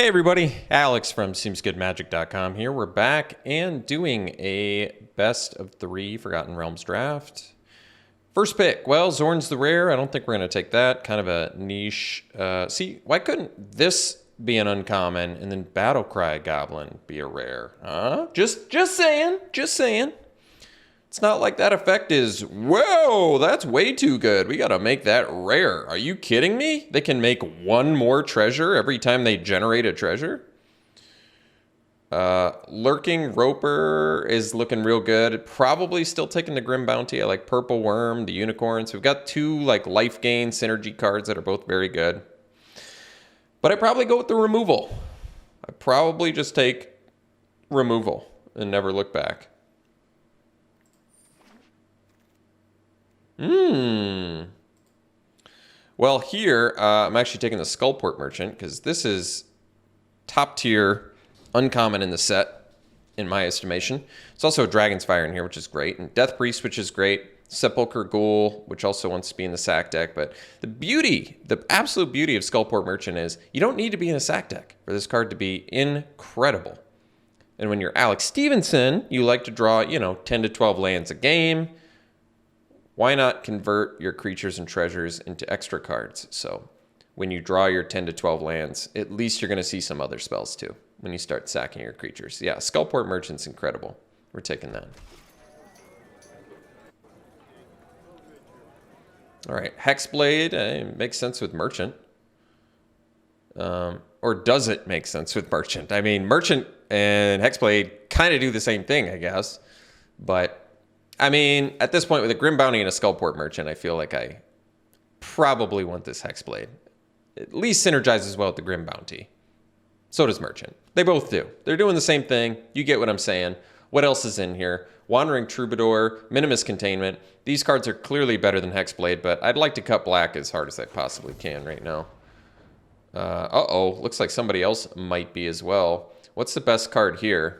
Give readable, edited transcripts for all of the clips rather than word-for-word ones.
Hey everybody, Alex from SeemsGoodMagic.com here. We're back and doing a best of 3 Forgotten Realms draft. First pick, well, Zorn's the rare. I don't think we're going to take that. Kind of a niche. See, why couldn't this be an uncommon and then Battlecry Goblin be a rare? Huh? Just saying. It's not like that effect is, whoa, that's way too good. We got to make that rare. Are you kidding me? They can make one more treasure every time they generate a treasure? Lurking Roper is looking real good. Probably still taking the Grim Bounty. I like Purple Worm, the Unicorn. So we've got 2 like life gain synergy cards that are both very good. But I'd probably go with the removal. I'd probably just take removal and never look back. Well, here, I'm actually taking the Skullport Merchant because this is top tier, uncommon in the set, in my estimation. It's also a Dragon's Fire in here, which is great, and Death Priest, which is great. Sepulchre Ghoul, which also wants to be in the sack deck. But the beauty, the absolute beauty of Skullport Merchant is you don't need to be in a sack deck for this card to be incredible. And when you're Alex Stephenson, you like to draw, 10 to 12 lands a game. Why not convert your creatures and treasures into extra cards? So when you draw your 10 to 12 lands, at least you're going to see some other spells too when you start sacking your creatures. Yeah, Skullport Merchant's incredible. We're taking that. All right, Hexblade makes sense with Merchant. Or does it make sense with Merchant? I mean, Merchant and Hexblade kind of do the same thing, I guess. But I mean, at this point, with a Grim Bounty and a Skullport Merchant, I feel like I probably want this Hexblade. At least synergizes well with the Grim Bounty. So does Merchant. They both do. They're doing the same thing. You get what I'm saying. What else is in here? Wandering Troubadour, Minimus Containment. These cards are clearly better than Hexblade, but I'd like to cut black as hard as I possibly can right now. Uh-oh, looks like somebody else might be as well. What's the best card here?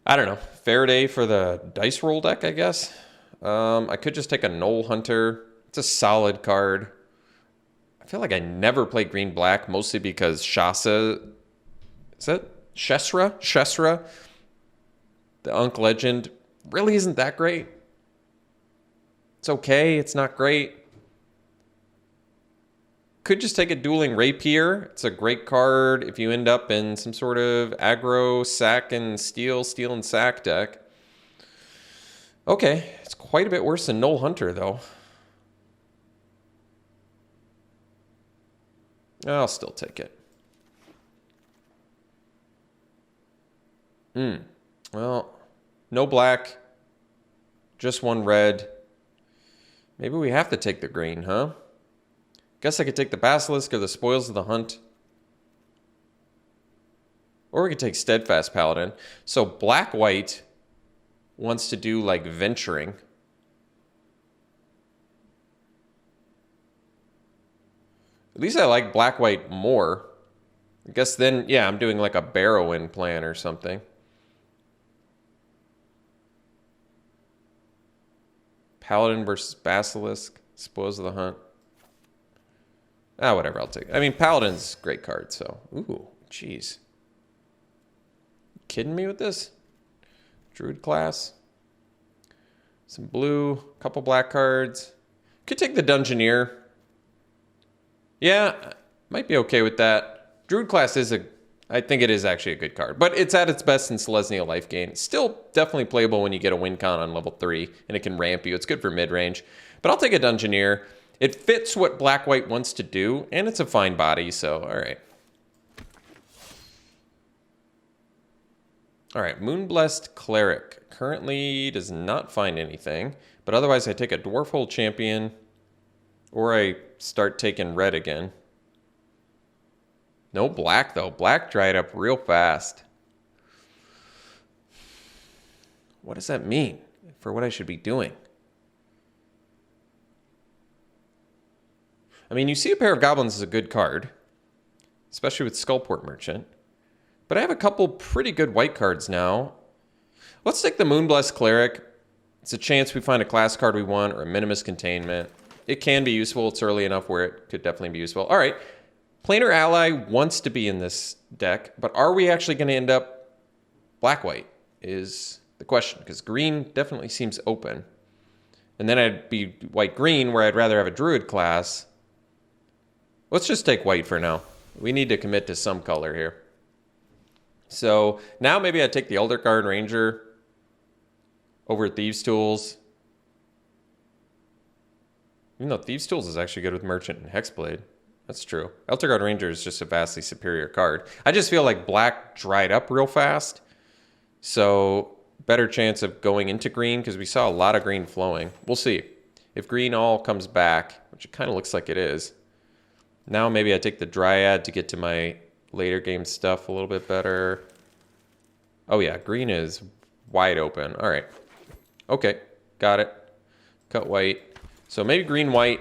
I don't know. Faraday for the dice roll deck, I guess. I could just take a Knoll Hunter. It's a solid card. I feel like I never play green-black, mostly because Shasa... Is that Shesra? Shesra? The Unk Legend really isn't that great. It's okay. It's not great. Could just take a Dueling Rapier. It's a great card if you end up in some sort of aggro, sack and steal and sack deck. Okay, it's quite a bit worse than Knoll Hunter, though. I'll still take it. Well, no black, just 1 red. Maybe we have to take the green, huh? Guess I could take the Basilisk or the Spoils of the Hunt. Or we could take Steadfast Paladin. So black-white wants to do like venturing. At least I like black-white more. I guess then, yeah, I'm doing like a Barrow-in plan or something. Paladin versus Basilisk, Spoils of the Hunt. Whatever, I'll take it. I mean, Paladin's a great card, so. Ooh, jeez. Kidding me with this? Druid class. Some blue, couple black cards. Could take the Dungeoneer. Yeah, might be okay with that. Druid class is I think it is actually a good card. But it's at its best in Selesnya Life Gain. Still definitely playable when you get a win con on level 3, and it can ramp you. It's good for mid-range. But I'll take a Dungeoneer. It fits what black-white wants to do, and it's a fine body, so all right. All right, Moonblessed Cleric. Currently does not find anything, but otherwise I take a Dwarfhold Champion, or I start taking red again. No black, though. Black dried up real fast. What does that mean for what I should be doing? I mean, you see a Pair of Goblins is a good card, especially with Skullport Merchant. But I have a couple pretty good white cards now. Let's take the Moonblessed Cleric. It's a chance we find a class card we want or a Minimus Containment. It can be useful. It's early enough where it could definitely be useful. All right, Planar Ally wants to be in this deck, but are we actually going to end up black-white is the question, because green definitely seems open. And then I'd be white-green, where I'd rather have a Druid class. Let's just take white for now. We need to commit to some color here. So now maybe I'd take the Elder Guard Ranger over Thieves' Tools. Even though Thieves' Tools is actually good with Merchant and Hexblade. That's true. Elder Guard Ranger is just a vastly superior card. I just feel like black dried up real fast. So better chance of going into green, because we saw a lot of green flowing. We'll see. If green all comes back, which it kind of looks like it is. Now maybe I take the Dryad to get to my later game stuff a little bit better. Oh yeah, green is wide open. All right. Okay, got it. Cut white. So maybe green, white.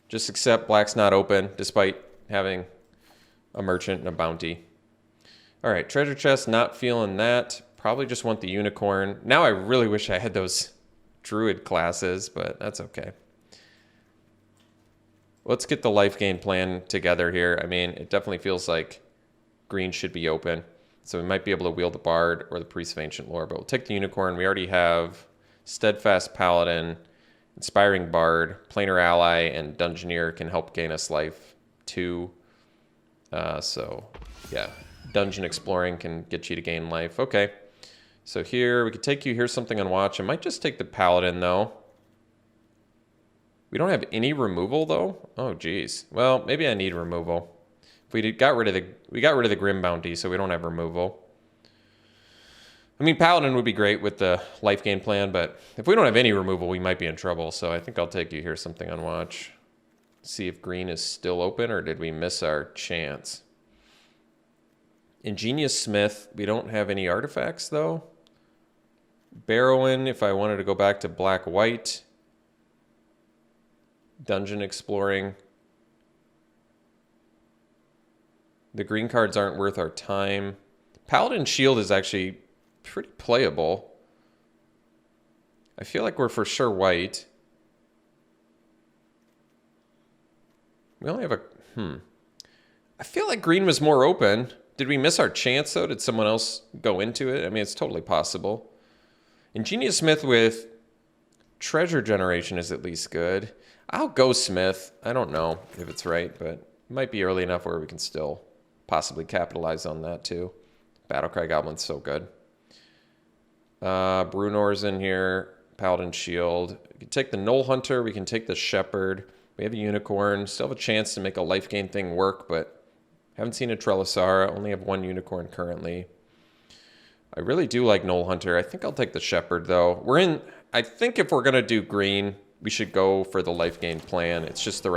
Just accept black's not open, despite having a merchant and a bounty. All right, treasure chest, not feeling that. Probably just want the unicorn. Now I really wish I had those druid classes, but that's okay. Let's get the life gain plan together here. I mean, it definitely feels like green should be open. So we might be able to wield the Bard or the Priest of Ancient Lore, but we'll take the unicorn. We already have Steadfast Paladin, Inspiring Bard, Planar Ally, and Dungeoneer can help gain us life too. So yeah, Dungeon Exploring can get you to gain life. Okay, so here we could take you. Here's something on watch. I might just take the Paladin though. We don't have any removal though. Oh geez. Well, maybe I need removal. If we got rid of the Grim Bounty, so we don't have removal. I mean, Paladin would be great with the life gain plan, but if we don't have any removal, we might be in trouble. So I think I'll take you. Here's something on watch. See if green is still open, or did we miss our chance? Ingenious Smith. We don't have any artifacts though. Barrowin, if I wanted to go back to black-white. Dungeon Exploring. The green cards aren't worth our time. Paladin Shield is actually pretty playable. I feel like we're for sure white. We only have a... I feel like green was more open. Did we miss our chance, though? Did someone else go into it? I mean, it's totally possible. Ingenious Smith with Treasure Generation is at least good. I'll go Smith. I don't know if it's right, but it might be early enough where we can still possibly capitalize on that, too. Battlecry Goblin's so good. Brunor's in here. Paladin Shield. We can take the Knoll Hunter. We can take the Shepherd. We have a Unicorn. Still have a chance to make a life gain thing work, but haven't seen a Trelisar. Only have one Unicorn currently. I really do like Knoll Hunter. I think I'll take the Shepherd, though. I think if we're going to do green, we should go for the life gain plan. It's just the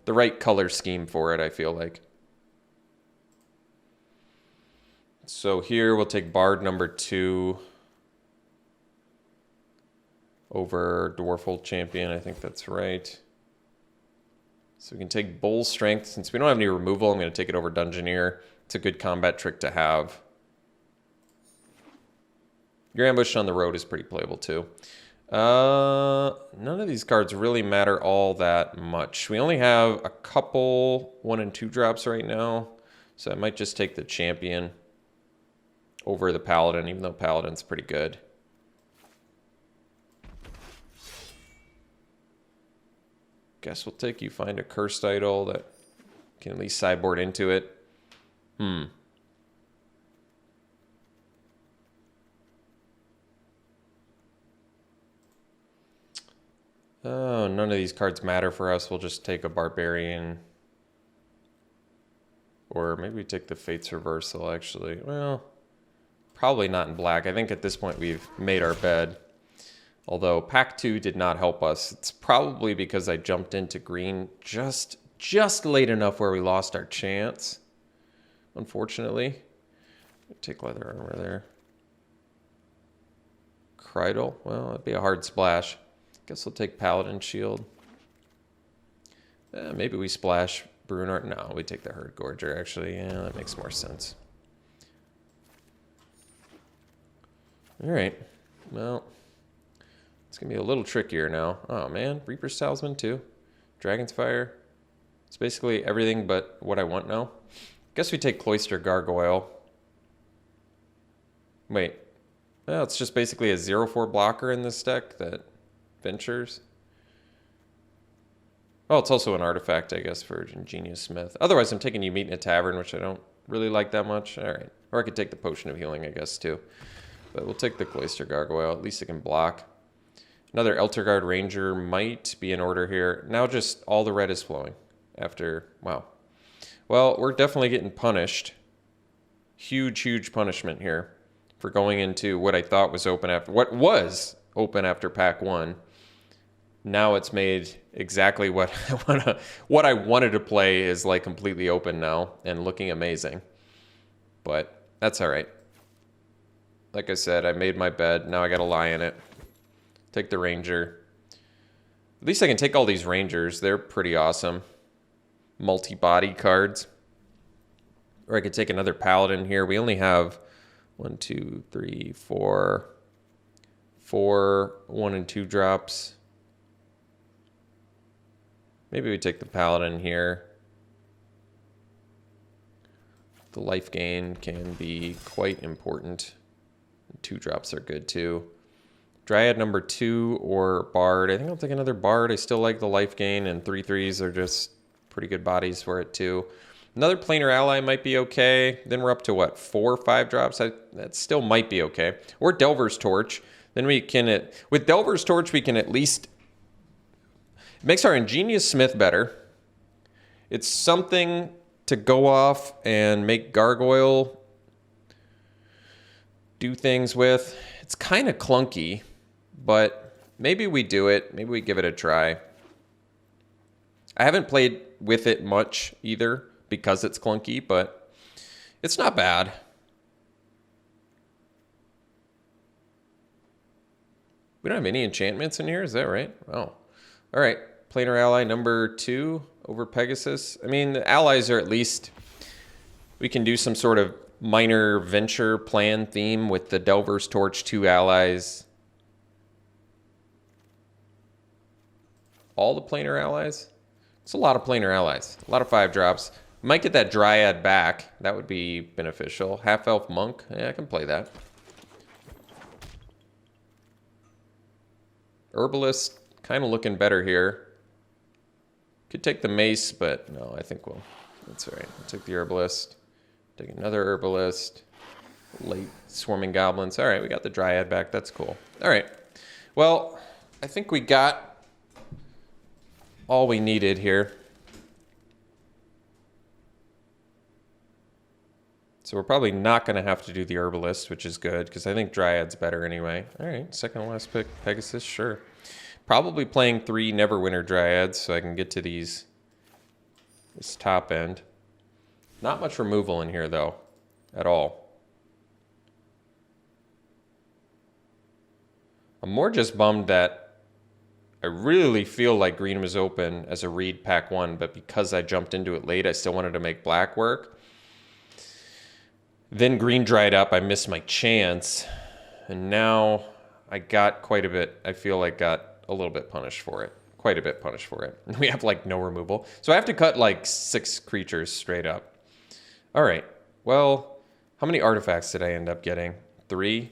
right color scheme for it, I feel like. So here we'll take Bard number 2 over Dwarfold Champion. I think that's right. So we can take Bull Strength. Since we don't have any removal, I'm going to take it over Dungeoneer. It's a good combat trick to have. Your Ambush on the Road is pretty playable too. None of these cards really matter all that much. We only have a couple 1 and 2 drops right now. So I might just take the Champion over the Paladin, even though Paladin's pretty good. Guess we'll take you find a cursed idol that can at least sideboard into it. Oh, none of these cards matter for us. We'll just take a Barbarian. Or maybe we take the Fates Reversal, actually. Well, probably not in black. I think at this point we've made our bed. Although Pack 2 did not help us. It's probably because I jumped into green just late enough where we lost our chance. Unfortunately. Take leather armor there. Cridle. Well, that'd be a hard splash. Guess we'll take Paladin Shield. Maybe we splash Brunar. No, we take the Herd Gorger, actually. Yeah, that makes more sense. All right. Well, it's going to be a little trickier now. Oh, man. Reaper's Talisman, too. Dragon's Fire. It's basically everything but what I want now. Guess we take Cloister Gargoyle. Wait. Well, it's just basically a 0/4 blocker in this deck that ventures. Oh, it's also an artifact, I guess, for Ingenious Smith. Otherwise, I'm taking You Meet in a Tavern, which I don't really like that much. All right. Or I could take the Potion of Healing, I guess, too. But we'll take the Cloister Gargoyle. At least it can block. Another Elterguard Ranger might be in order here. Now just all the red is flowing after... Wow. Well, we're definitely getting punished. Huge, huge punishment here for going into what I thought was open after... What was open after pack 1. Now it's made exactly what I wanted to play is like completely open now and looking amazing. But that's all right. Like I said, I made my bed. Now I got to lie in it. Take the Ranger. At least I can take all these Rangers. They're pretty awesome. Multi-body cards. Or I could take another Paladin here. We only have 1, 2, 3, 4 1 and 2 drops. Maybe we take the Paladin here. The life gain can be quite important. 2 drops are good too. Dryad number 2 or Bard. I think I'll take another Bard. I still like the life gain, and 3/3s are just pretty good bodies for it too. Another Planar Ally might be okay. Then we're up to what, 4 or 5 drops? That still might be okay. Or Delver's Torch. Then we can, with Delver's Torch, we can at least... It makes our Ingenious Smith better. It's something to go off and make Gargoyle do things with. It's kind of clunky, but maybe we do it. Maybe we give it a try. I haven't played with it much either because it's clunky, but it's not bad. We don't have any enchantments in here, is that right? Oh, all right. Planar Ally number 2 over Pegasus. I mean, the allies are at least... We can do some sort of minor venture plan theme with the Delver's Torch 2 allies. All the Planar Allies? It's a lot of Planar Allies. A lot of 5 drops. Might get that Dryad back. That would be beneficial. Half-Elf Monk. Yeah, I can play that. Herbalist. Kind of looking better here. Could take the Mace, but no, I think that's all right. I'll take the Herbalist. Take another Herbalist. Late Swarming Goblins. All right, we got the Dryad back. That's cool. All right. Well, I think we got all we needed here. So we're probably not going to have to do the Herbalist, which is good, because I think Dryad's better anyway. All right, second to last pick, Pegasus, sure. Probably playing 3 Neverwinter Dryads so I can get to this top end. Not much removal in here, though, at all. I'm more just bummed that I really feel like green was open as a read pack 1, but because I jumped into it late, I still wanted to make black work. Then green dried up, I missed my chance, and now I got quite a bit, I feel like got a little bit punished for it. Quite a bit punished for it. We have like no removal. So I have to cut like 6 creatures straight up. All right, well, how many artifacts did I end up getting? 3?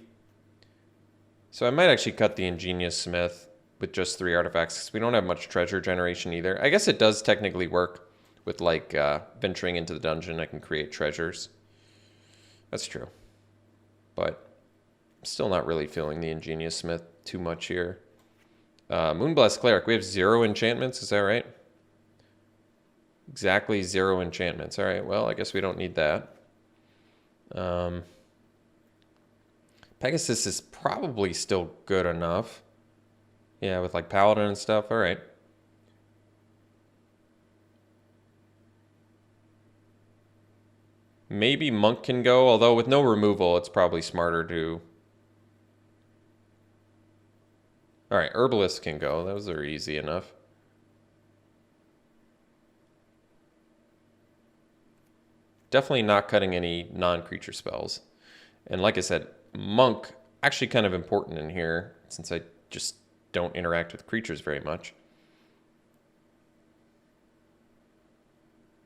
So I might actually cut the Ingenious Smith with just 3 artifacts because we don't have much treasure generation either. I guess it does technically work with like venturing into the dungeon. I can create treasures. That's true. But I'm still not really feeling the Ingenious Smith too much here. Moonblast Cleric, we have 0 enchantments, is that right? Exactly 0 enchantments. All right, well, I guess we don't need that. Pegasus is probably still good enough. Yeah, with like Paladin and stuff, all right. Maybe Monk can go, although with no removal, it's probably smarter to... All right, Herbalist can go. Those are easy enough. Definitely not cutting any non-creature spells. And like I said, Monk, actually kind of important in here, since I just don't interact with creatures very much.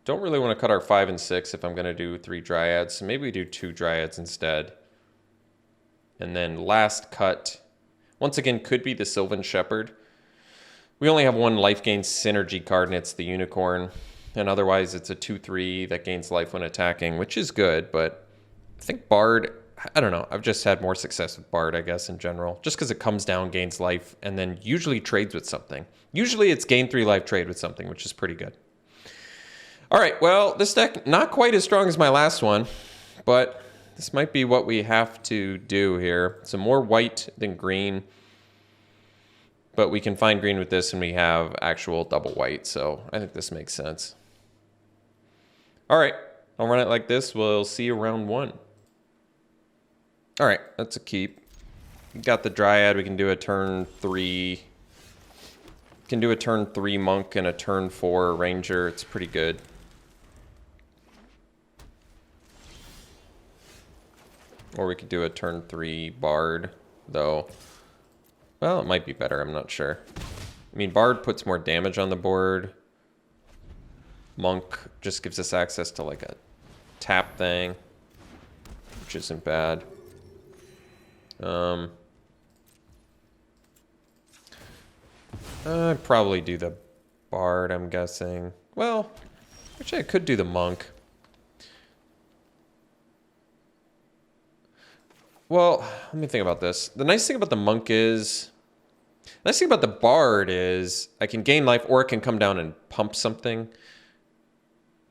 don't really want to cut our 5 and 6 if I'm going to do 3 Dryads. So maybe we do 2 Dryads instead. And then last cut, once again, could be the Sylvan Shepherd. We only have one life gain synergy card, and it's the Unicorn. And otherwise, it's a 2/3 that gains life when attacking, which is good. But I think Bard, I don't know. I've just had more success with Bard, I guess, in general. Just because it comes down, gains life, and then usually trades with something. Usually it's gain 3 life, trade with something, which is pretty good. All right, well, this deck, not quite as strong as my last one, but this might be what we have to do here. Some more white than green. But we can find green with this, and we have actual double white, so I think this makes sense. All right, I'll run it like this. We'll see you round 1. All right, that's a keep. We got the Dryad. We can do a turn 3. We can do a turn 3 Monk and a turn 4 Ranger. It's pretty good. Or we could do a turn 3 Bard, though. Well, it might be better. I'm not sure. I mean, Bard puts more damage on the board. Monk just gives us access to like a tap thing, which isn't bad. I'd probably do the Bard, I'm guessing. Well, actually I could do the Monk. Well, let me think about this. The nice thing about the Monk is... The nice thing about the Bard is I can gain life or it can come down and pump something.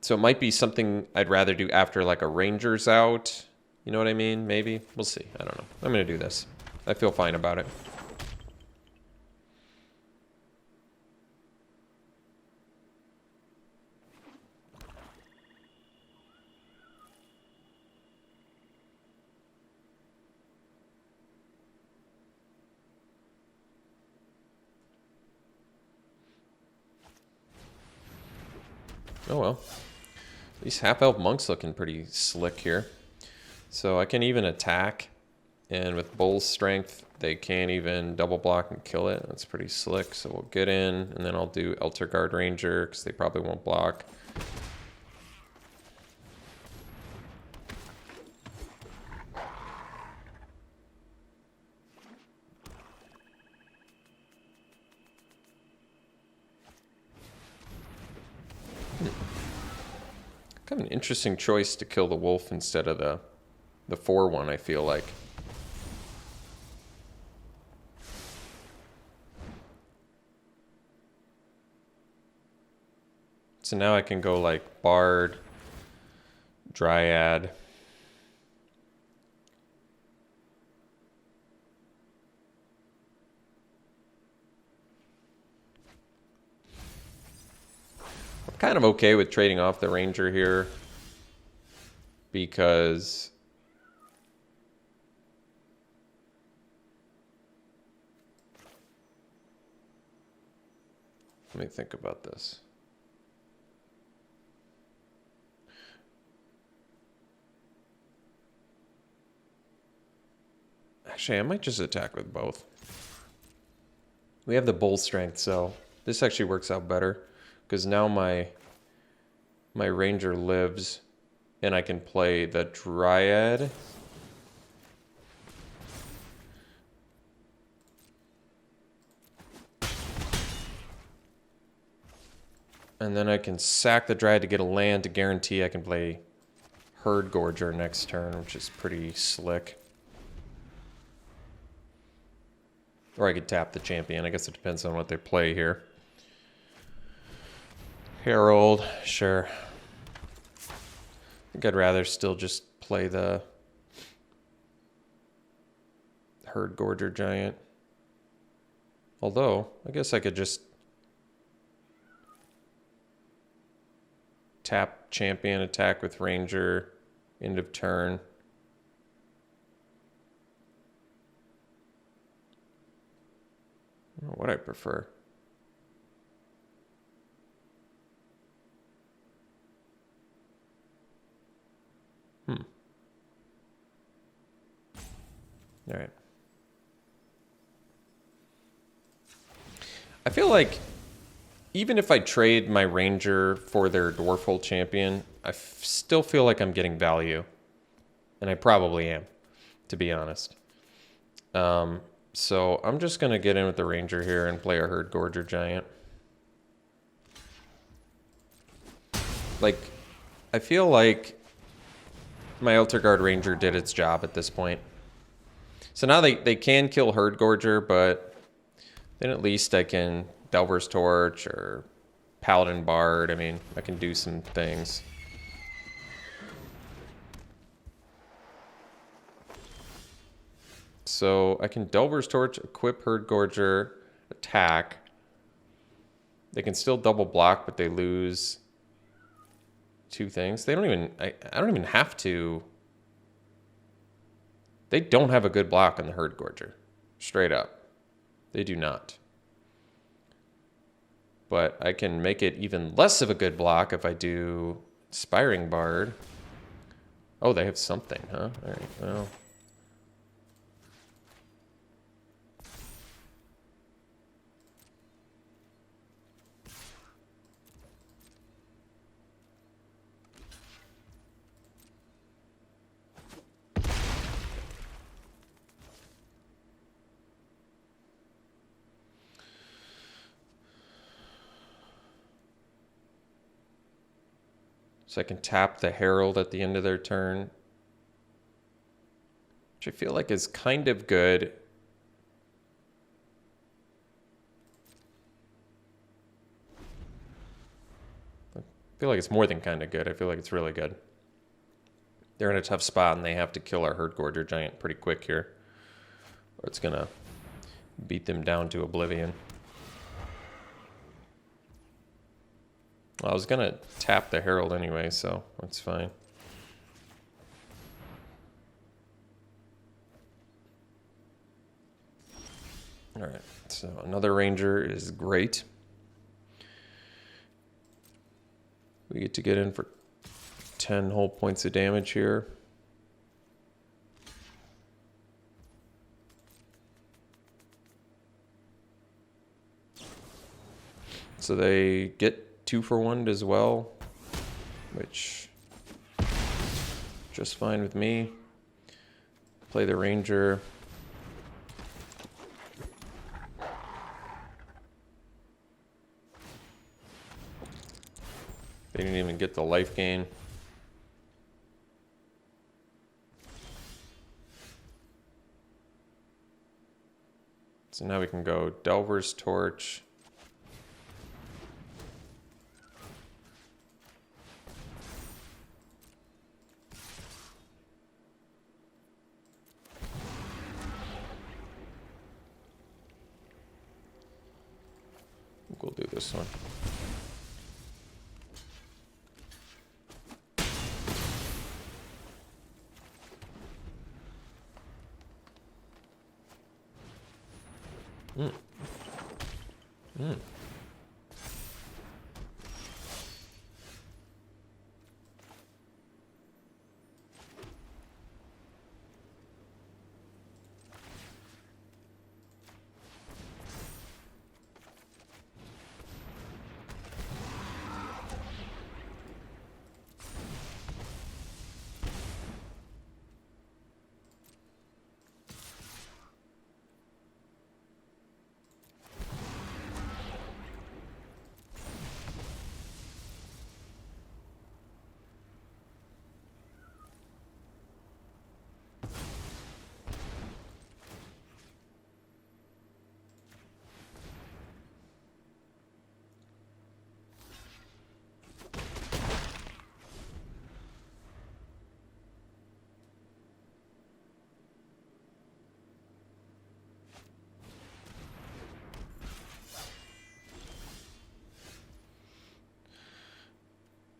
So it might be something I'd rather do after like a Ranger's out. You know what I mean? Maybe. We'll see. I don't know. I'm going to do this. I feel fine about it. Oh well. These half-elf monks looking pretty slick here. So I can even attack, and with Bull's strength, they can't even double block and kill it. That's pretty slick. So we'll get in, and then I'll do Elterguard Ranger, because they probably won't block. Kind of an interesting choice to kill the wolf instead of the 4-1, I feel like. So now I can go like Bard, Dryad. Kind of okay with trading off the Ranger here because let me think about this. Actually, I might just attack with both. We have the Bull strength, so this actually works out better. Because now my Ranger lives, and I can play the Dryad. And then I can sack the Dryad to get a land to guarantee I can play Herd Gorger next turn, which is pretty slick. Or I could tap the champion. I guess it depends on what they play here. Herald, sure. I think I'd rather still just play the Herd Gorger Giant. Although, I guess I could just tap champion, attack with Ranger, end of turn. I don't know what I prefer. All right. I feel like even if I trade my Ranger for their Dwarfhold Champion, I still feel like I'm getting value. And I probably am, to be honest. So I'm just going to get in with the Ranger here and play a Herd Gorger Giant. Like, I feel like my Altar Guard Ranger did its job at this point. So now they can kill Herd Gorger, but then at least I can Delver's Torch or Paladin Bard. I mean, I can do some things. So I can Delver's Torch, equip Herd Gorger, attack. They can still double block, but they lose 2 things. They don't even, I don't even have to. They don't have a good block on the Herd Gorger. Straight up. They do not. But I can make it even less of a good block if I do Inspiring Bard. Oh, they have something, huh? All right, well. So I can tap the Herald at the end of their turn, which I feel like is kind of good. I feel like it's more than kind of good. I feel like it's really good. They're in a tough spot, and they have to kill our Herd Gorger Giant pretty quick here, or it's going to beat them down to oblivion. Well, I was going to tap the Herald anyway, so that's fine. All right, so another Ranger is great. We get to get in for 10 whole points of damage here. So they get 2 for 1 as well, which just fine with me. Play the Ranger. They didn't even get the life gain. So now we can go Delver's Torch. We'll do this one.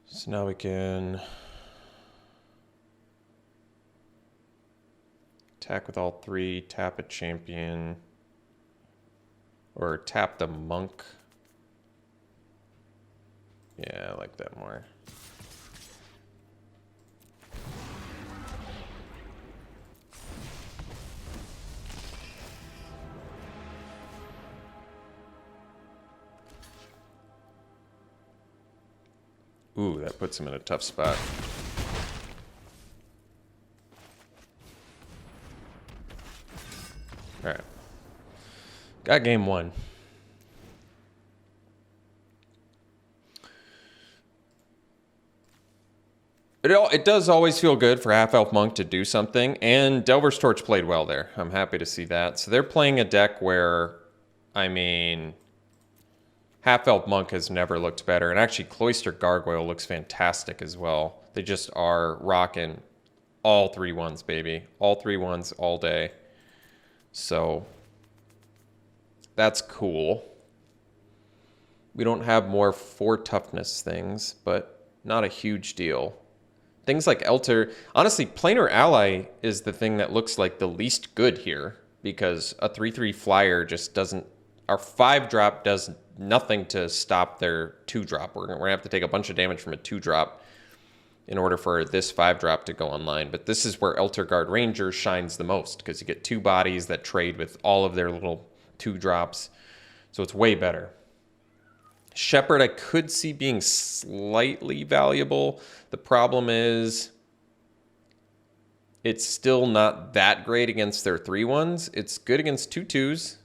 So now we can attack with all 3, tap a champion, or tap the monk. Yeah, I like that more. Ooh, that puts him in a tough spot. All right. Got game one. It does always feel good for Half Elf Monk to do something, and Delver's Torch played well there. I'm happy to see that. So they're playing a deck where, I mean, Half Elf Monk has never looked better, and actually Cloister Gargoyle looks fantastic as well. They just are rocking all 3/1s, baby. All 3/1s all day. So that's cool. We don't have more 4 toughness things, but not a huge deal. Things like Elter, honestly, Planar Ally is the thing that looks like the least good here, because a 3/3 flyer just doesn't, our 5-drop does nothing to stop their 2-drop. We're gonna have to take a bunch of damage from a 2-drop in order for this 5-drop to go online. But this is where Elter Guard Ranger shines the most, because you get 2 bodies that trade with all of their little 2-drops. So it's way better. Shepherd I could see being slightly valuable. The problem is it's still not that great against their 3/1s. It's good against 2/2s.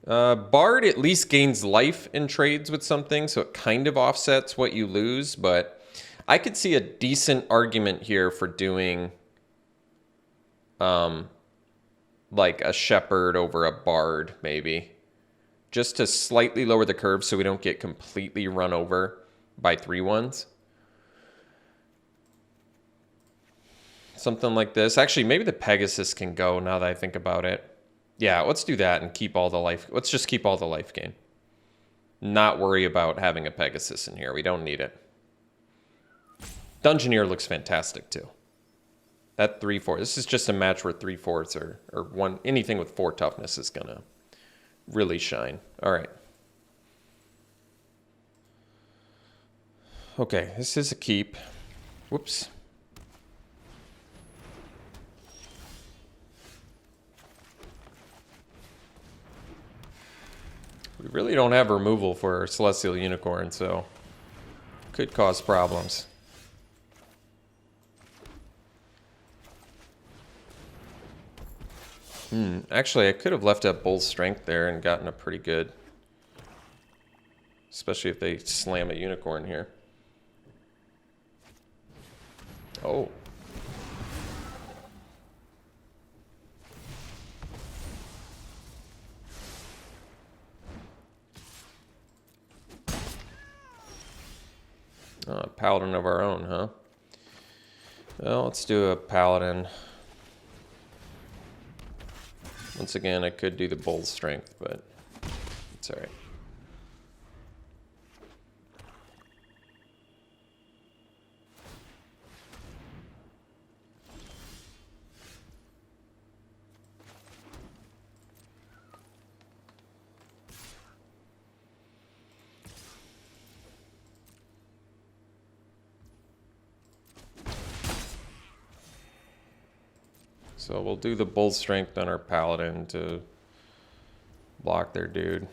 Bard at least gains life in trades with something, so it kind of offsets what you lose, but I could see a decent argument here for doing like a Shepherd over a Bard, maybe. Just to slightly lower the curve so we don't get completely run over by 3/1s. Something like this. Actually, maybe the Pegasus can go now that I think about it. Yeah, let's do that and keep all the life. Let's just keep all the life gain. Not worry about having a Pegasus in here. We don't need it. Dungeoneer looks fantastic too. That 3/4. This is just a match where 3/4s or one, anything with 4 toughness is gonna really shine. All right. Okay, this is a keep. Whoops. We really don't have removal for Celestial Unicorn, so could cause problems. Actually, I could have left up Bull's Strength there and gotten a pretty good, especially if they slam a Unicorn here. Oh. A Paladin of our own, huh? Well, let's do a Paladin. Once again, I could do the Bull's Strength, but it's all right. So we'll do the Bull Strength on our Paladin to block their dude.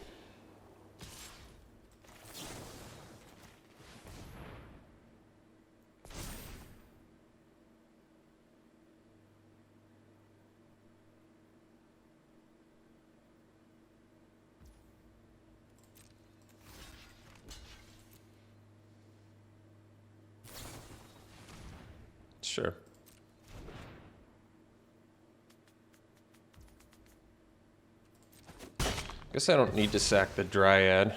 Sure. Guess I don't need to sack the Dryad.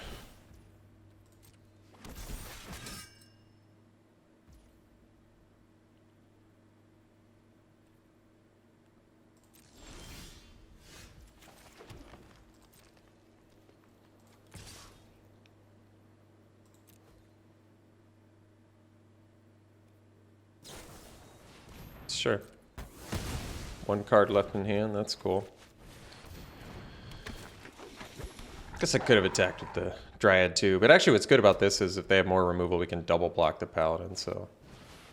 Sure. 1 card left in hand, that's cool. Guess I could have attacked with the Dryad too, but actually what's good about this is if they have more removal, we can double block the Paladin, so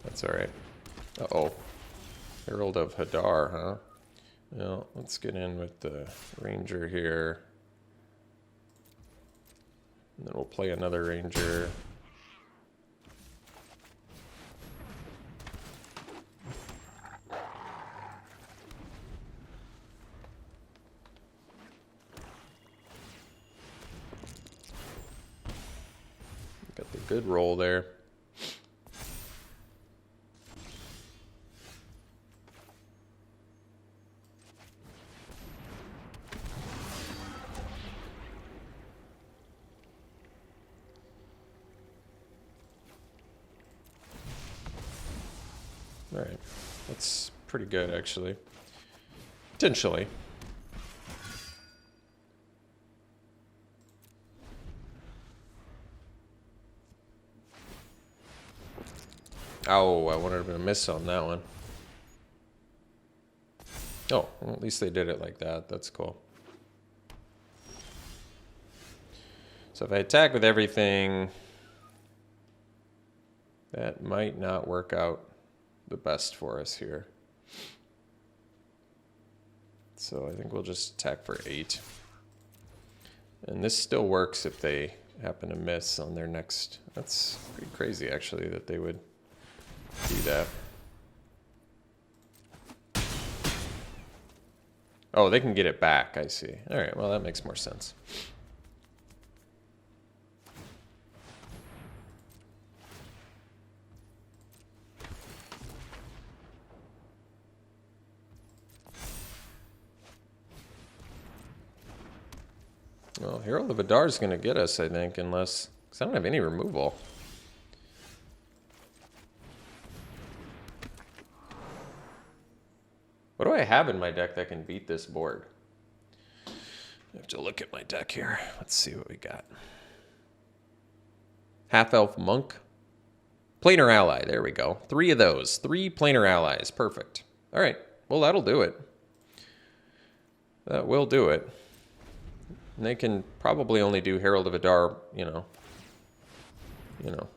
that's all right. Uh-oh. Herald of Hadar, huh? Well, let's get in with the Ranger here. And then we'll play another ranger. Got the good roll there. All right, that's pretty good actually. Potentially. Oh, I wanted to miss on that one. Oh, well, at least they did it like that. That's cool. So if I attack with everything, that might not work out the best for us here. So I think we'll just attack for 8. And this still works if they happen to miss on their next. That's pretty crazy actually that they would do that. Oh, they can get it back, I see. All right, well that makes more sense. Well, Herald of Adar is going to get us, I think, unless... Because I don't have any removal. What do I have in my deck that can beat this board? I have to look at my deck here. Let's see what we got. Half-Elf Monk. Planar Ally, there we go. 3 of those. 3 Planar Allies, perfect. All right, well that'll do it. That will do it. And they can probably only do Herald of Adar, you know,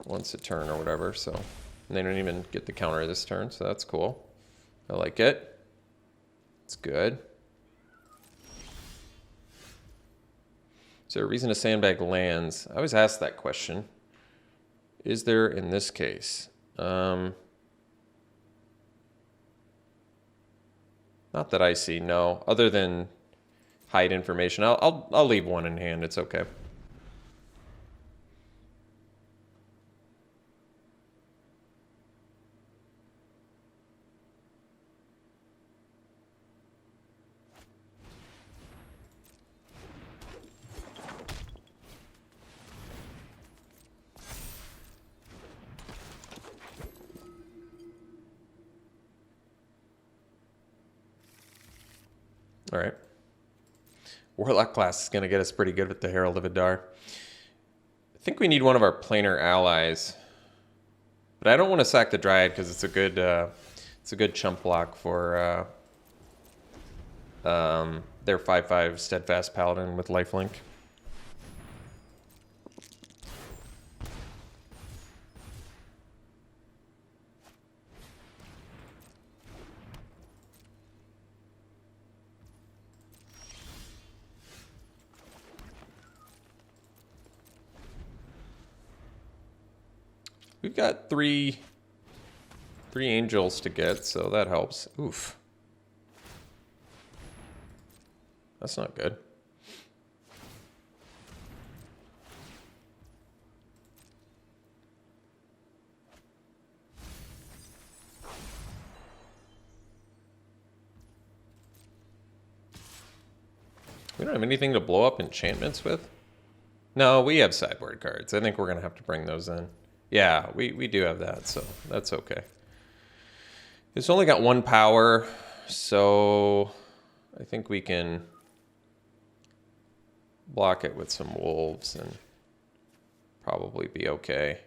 once a turn or whatever. So and they don't even get the counter this turn, so that's cool. I like it. It's good. Is there a reason to sandbag lands? I always ask that question. Is there in this case? Not that I see, no. Other than hide information. I'll leave one in hand. It's okay. All right. Warlock class is going to get us pretty good with the Herald of Adar. I think we need one of our planar allies. But I don't want to sack the Dryad because it's a good chump block for their 5/5 Steadfast Paladin with lifelink. We've got three angels to get, so that helps. Oof. That's not good. We don't have anything to blow up enchantments with? No, we have sideboard cards. I think we're going to have to bring those in. Yeah, we do have that, so that's okay. It's only got 1 power, so I think we can block it with some wolves and probably be okay.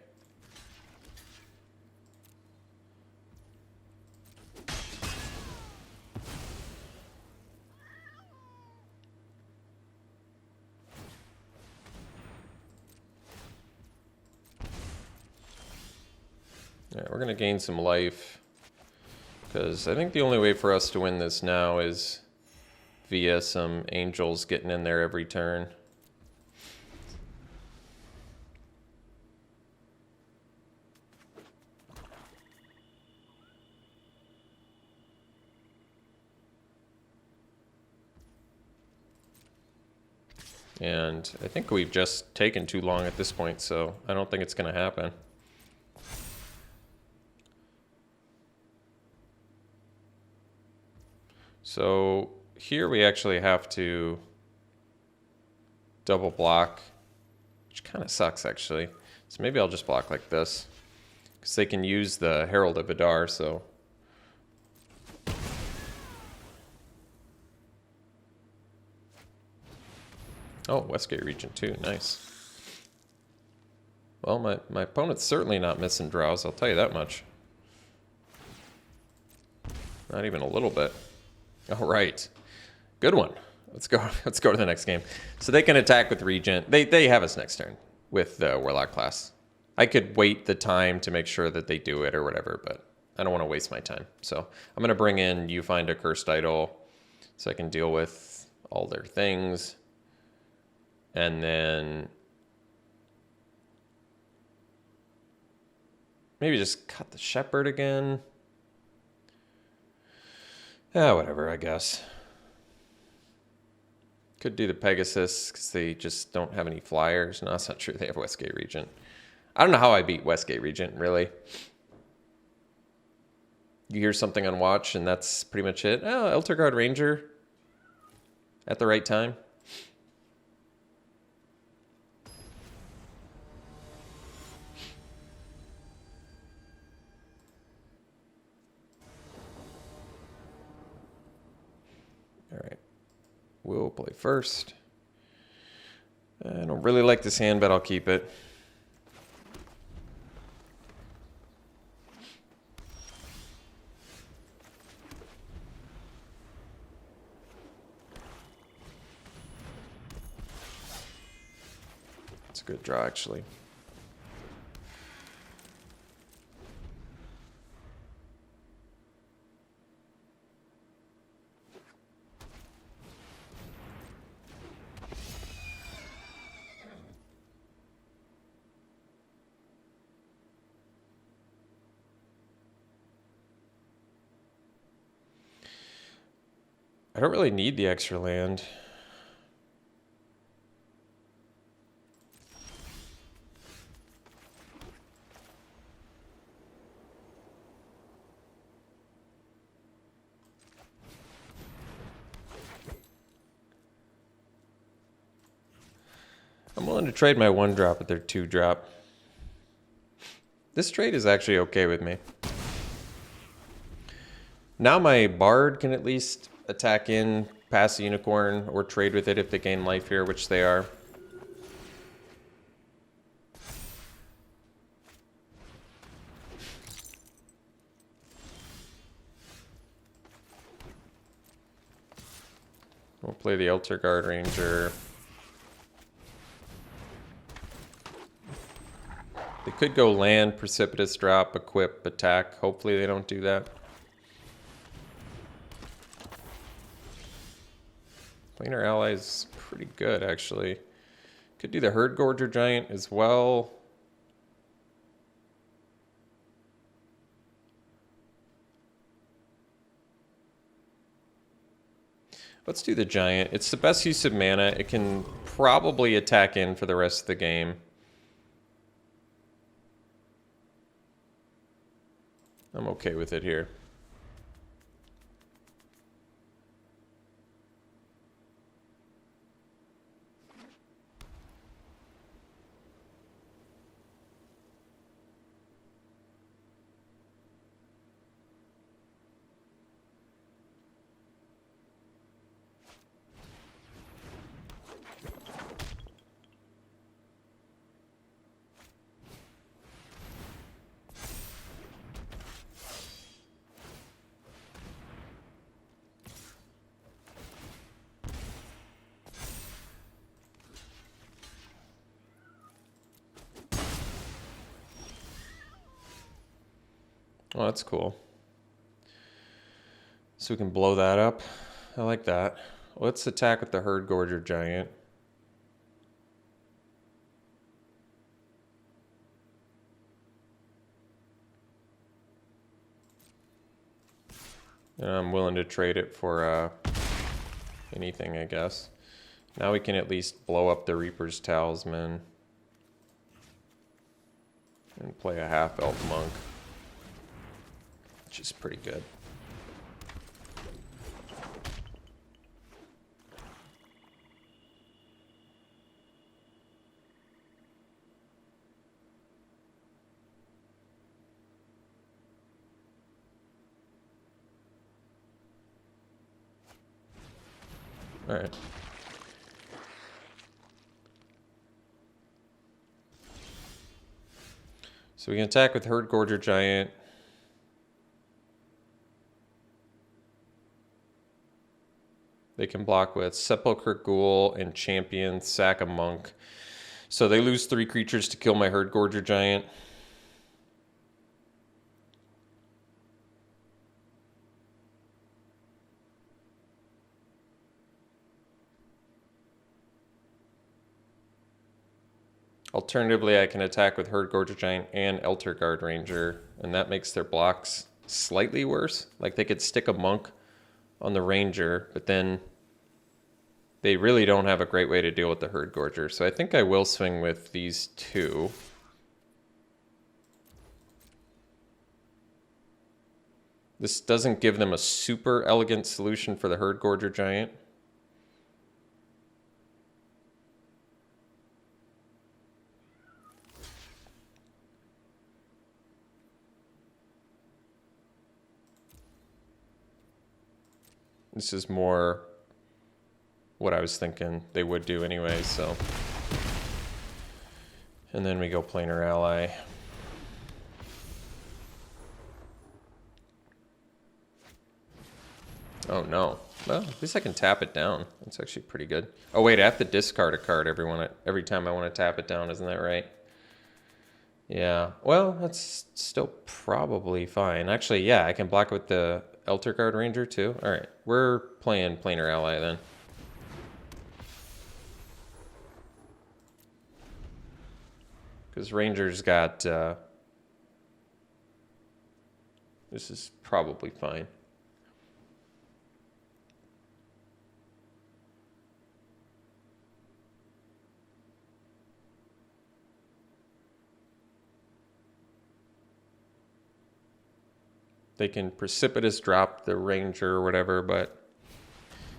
All right, we're going to gain some life because I think the only way for us to win this now is via some angels getting in there every turn. And I think we've just taken too long at this point, so I don't think it's going to happen. So here we actually have to double block, which kind of sucks actually. So maybe I'll just block like this, because they can use the Herald of Vidar, so. Oh, Westgate Regent too, nice. Well, my opponent's certainly not missing draws, I'll tell you that much. Not even a little bit. All right, good one. Let's go to the next game. So they can attack with Regent. They have us next turn with the Warlock class. I could wait the time to make sure that they do it or whatever, but I don't want to waste my time. So I'm going to bring in You Find a Cursed Idol so I can deal with all their things. And then maybe just cut the Shepherd again. Yeah, whatever, I guess. Could do the Pegasus because they just don't have any flyers. No, that's not true. They have Westgate Regent. I don't know how I beat Westgate Regent, really. You hear something on watch, and that's pretty much it. Oh, Elder Guard Ranger at the right time. All right. We'll play first. I don't really like this hand, but I'll keep it. It's a good draw, actually. I don't really need the extra land. I'm willing to trade my 1-drop with their 2-drop. This trade is actually okay with me. Now my Bard can at least attack in, pass the Unicorn, or trade with it if they gain life here, which they are. We'll play the Elder Guard Ranger. They could go land, Precipitous Drop, equip, attack. Hopefully they don't do that. Planar Ally is pretty good, actually. Could do the Herd Gorger Giant as well. Let's do the Giant. It's the best use of mana. It can probably attack in for the rest of the game. I'm okay with it here. Oh, that's cool. So we can blow that up. I like that. Let's attack with the Herd Gorger Giant. And I'm willing to trade it for anything, I guess. Now we can at least blow up the Reaper's Talisman and play a half-elf monk, which is pretty good. All right. So we can attack with Herd Gorger Giant. They can block with Sepulchre Ghoul and Champion, sack a monk. So they lose 3 creatures to kill my Herd Gorger Giant. Alternatively, I can attack with Herd Gorger Giant and Elder Guard Ranger, and that makes their blocks slightly worse. Like they could stick a monk on the Ranger, but then they really don't have a great way to deal with the Herd Gorger. So I think I will swing with these 2. This doesn't give them a super elegant solution for the Herd Gorger Giant. This is more what I was thinking they would do anyway, so. And then we go Planar Ally. Oh no. Well, at least I can tap it down. That's actually pretty good. Oh wait, I have to discard a card every time I want to tap it down, isn't that right? Yeah, well, that's still probably fine. Actually, yeah, I can block with the Elder Guard Ranger too. All right, we're playing Planar Ally then. Because Ranger's got... this is probably fine. They can precipitous drop the Ranger or whatever, but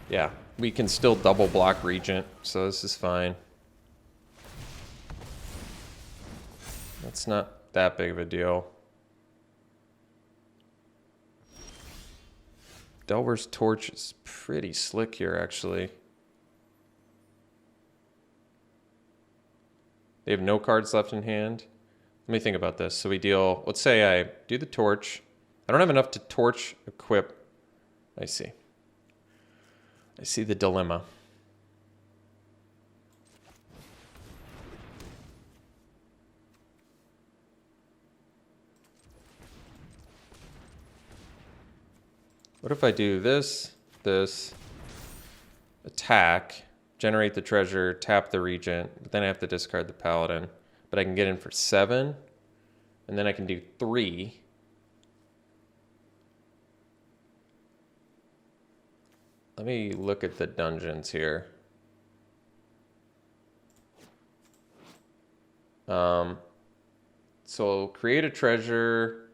yeah, we can still double block Regent, so this is fine. That's not that big of a deal. Delver's Torch is pretty slick here, actually. They have no cards left in hand. Let me think about this. So we deal, let's say I do the Torch. I don't have enough to Torch equip. I see. I see the dilemma. What if I do this, attack, generate the treasure, tap the Regent, but then I have to discard the Paladin. But I can get in for 7, and then I can do 3. Let me look at the dungeons here. So create a treasure,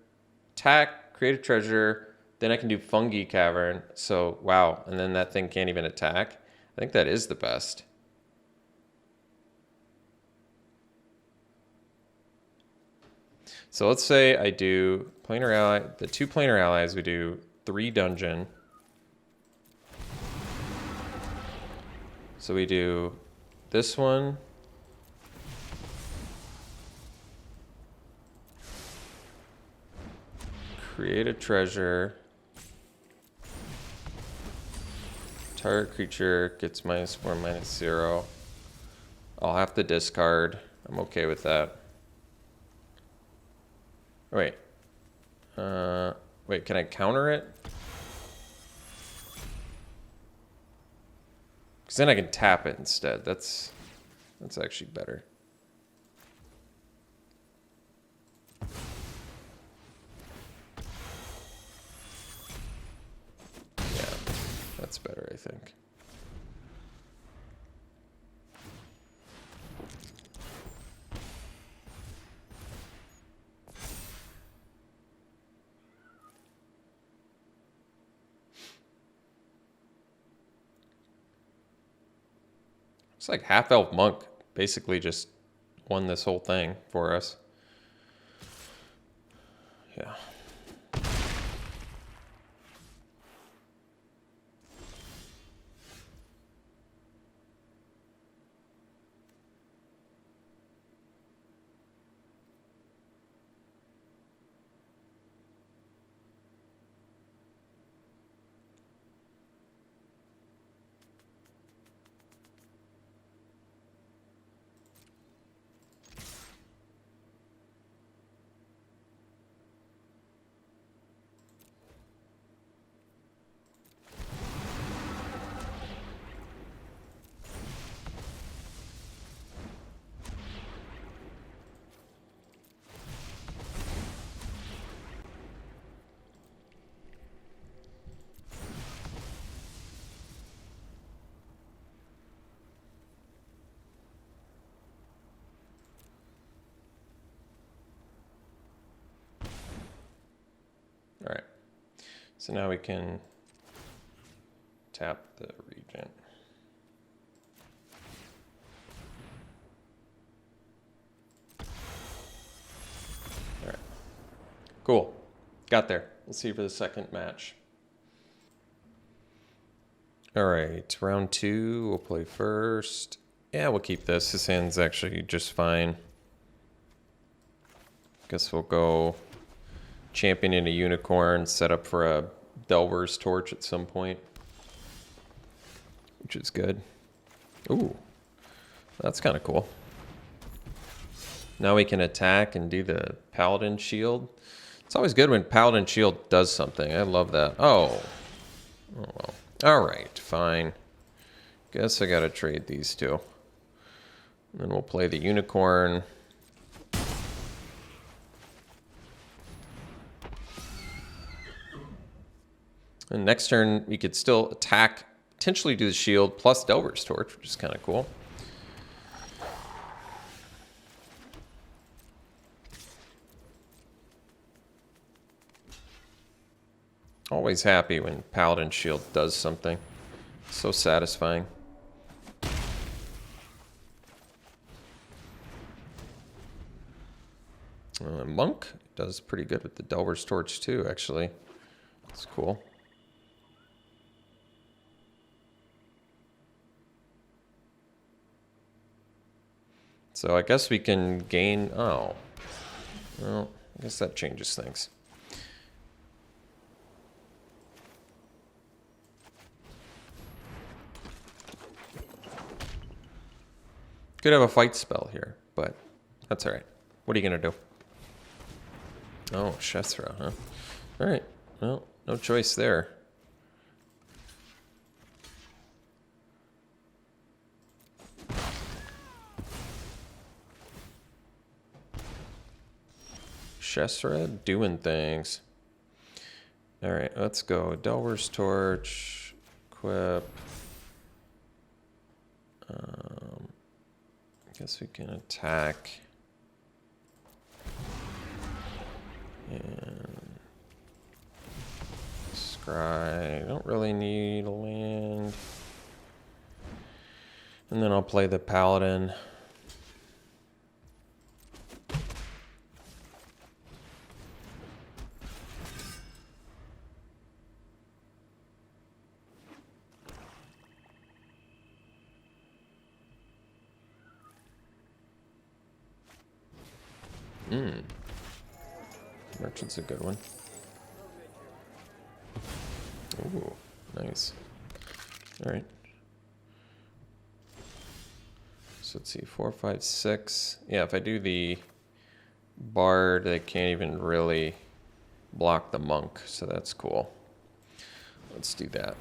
attack, create a treasure, then I can do Fungi Cavern. So, wow, and then that thing can't even attack. I think that is the best. So let's say I do Planar Ally, the 2 Planar Allies, we do 3 dungeon. So we do this one. Create a treasure. Target creature gets -4, -0. I'll have to discard. I'm okay with that. Wait. Wait, can I counter it? Because then I can tap it instead. That's actually better. Yeah, that's better, I think. It's like half-elf monk basically just won this whole thing for us. Yeah. All right. So now we can tap the regent. All right. Cool. Got there. Let's see for the second match. All right. Round 2. We'll play first. Yeah, we'll keep this. This hand's actually just fine. Guess we'll go champion in a unicorn, set up for a Delver's Torch at some point, which is good. Ooh, that's kind of cool. Now we can attack and do the Paladin Shield. It's always good when Paladin Shield does something. I love that. Oh well. All right, fine. Guess I gotta trade these two. And then we'll play the unicorn. And next turn, we could still attack, potentially do the shield, plus Delver's Torch, which is kind of cool. Always happy when Paladin Shield does something. So satisfying. Monk does pretty good with the Delver's Torch too, actually. It's cool. So I guess we can gain... Oh. Well, I guess that changes things. Could have a fight spell here, but that's all right. What are you going to do? Oh, Shethra, huh? All right. Well, no choice there. Shethra doing things. All right, let's go. Delver's Torch, equip. I guess we can attack. And scry. I don't really need a land. And then I'll play the Paladin. Merchant's a good one. Ooh, nice. All right. So let's see, 4, 5, 6. Yeah, if I do the Bard, I can't even really block the Monk, so that's cool. Let's do that.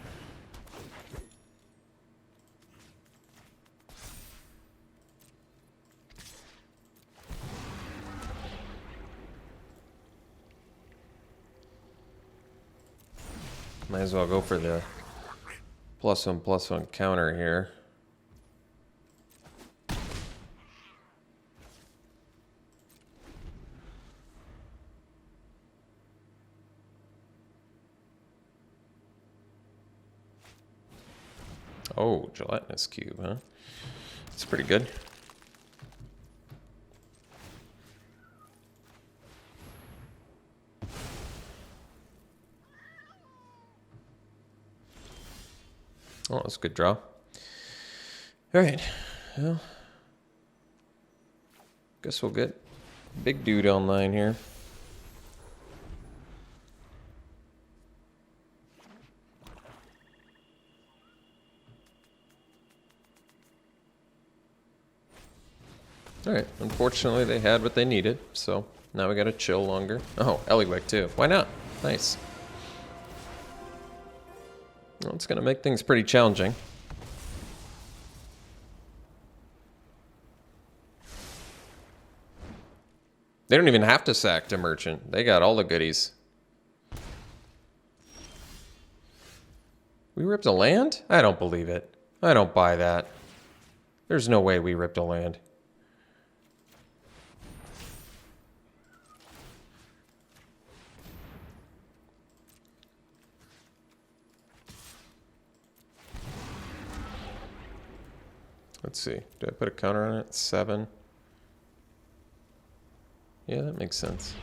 Might as well go for the +1/+1 counter here. Oh, gelatinous cube, huh? It's pretty good. Oh, that's a good draw. All right. Well, guess we'll get big dude online here. All right. Unfortunately, they had what they needed, so now we got to chill longer. Oh, Eligwick too. Why not? Nice. Well, it's going to make things pretty challenging. They don't even have to sack to Merchant. They got all the goodies. We ripped a land? I don't believe it. I don't buy that. There's no way we ripped a land. Let's see. Do I put a counter on it? 7. Yeah, that makes sense.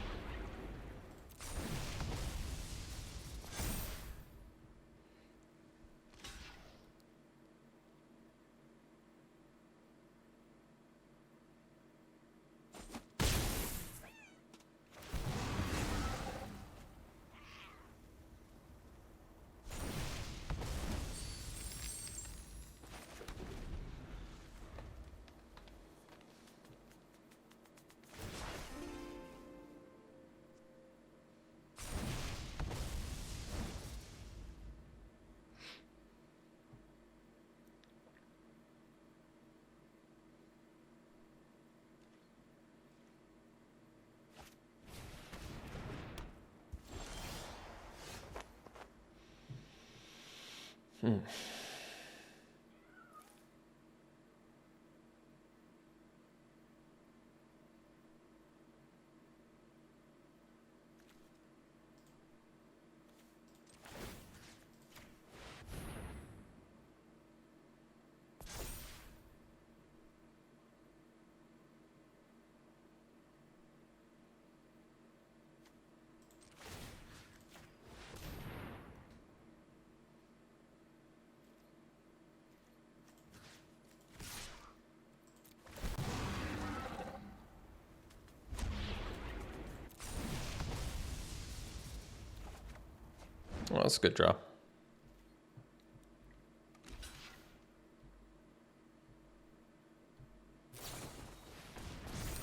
Well, that's a good draw.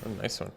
Oh, nice one.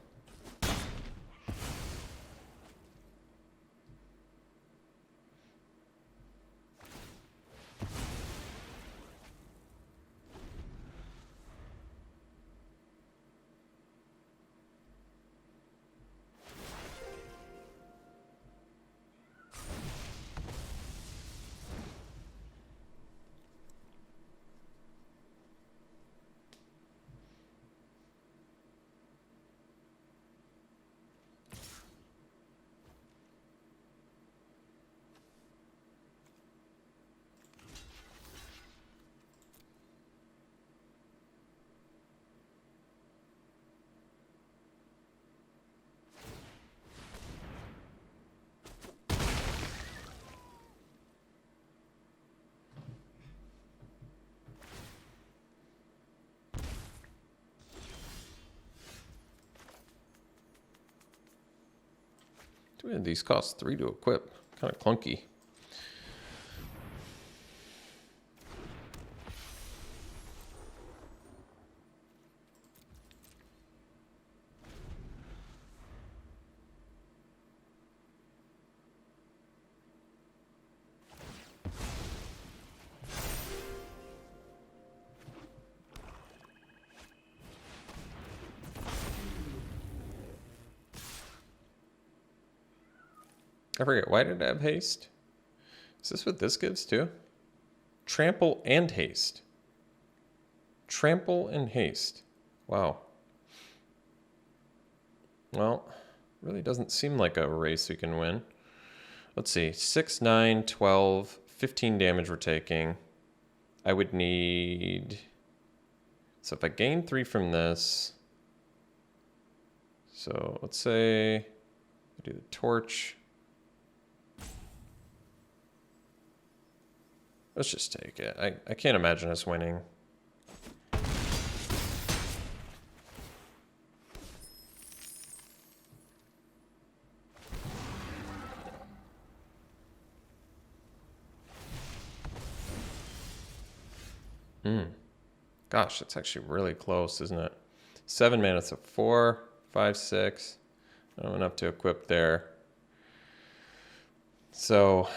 These cost 3 to equip. Kind of clunky. I forget, why did I have haste? Is this what this gives too? Trample and haste. Trample and haste. Wow. Well, really doesn't seem like a race we can win. Let's see, 6, 9, 12, 15 damage we're taking. I would need So if I gain 3 from this, so let's say I do the torch. Let's just take it. I can't imagine us winning. Gosh, that's actually really close, isn't it? 7 mana, so 4, 5, 6. I don't have enough to equip there. So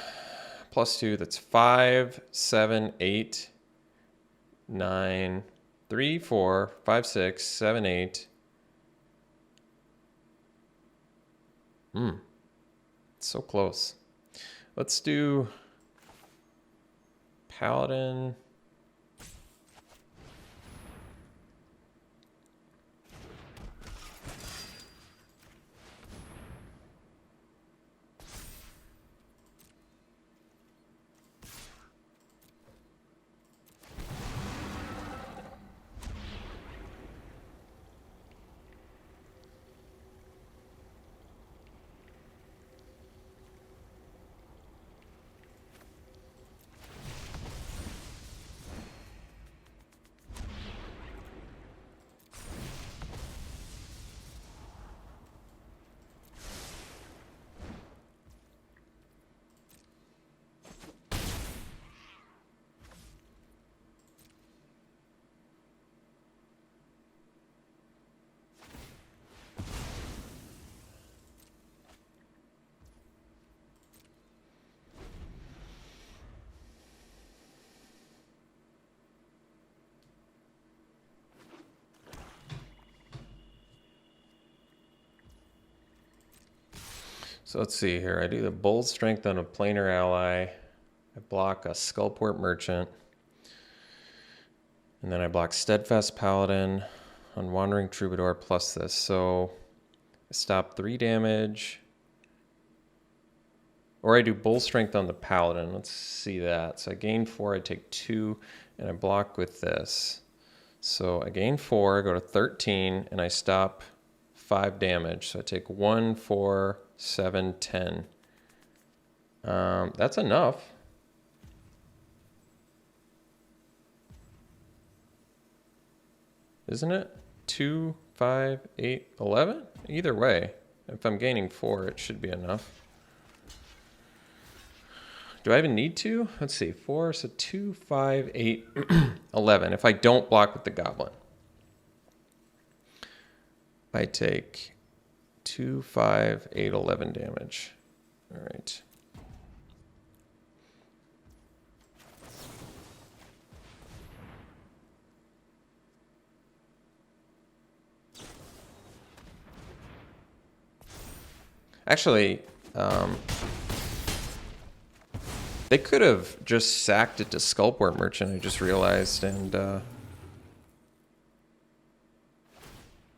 +2, that's 5, 7, 8, 9, 3, 4, 5, 6, 7, 8. It's so close. Let's do Paladin. So let's see here. I do the Bold Strength on a planar ally. I block a Skullport Merchant. And then I block Steadfast Paladin on Wandering Troubadour plus this. So I stop 3 damage. Or I do Bold Strength on the Paladin. Let's see that. So I gain 4, I take 2, and I block with this. So I gain 4, I go to 13, and I stop 5 damage. So I take 1, 4, 7, 10. That's enough. Isn't it? 2, 5, 8, 11? Either way, if I'm gaining 4, it should be enough. Do I even need to? Let's see. 4, so 2, 5, 8, 11. If I don't block with the Goblin, I take 2, 5, 8, 11 damage. All right. Actually, they could have just sacked it to Skullport Merchant, I just realized, and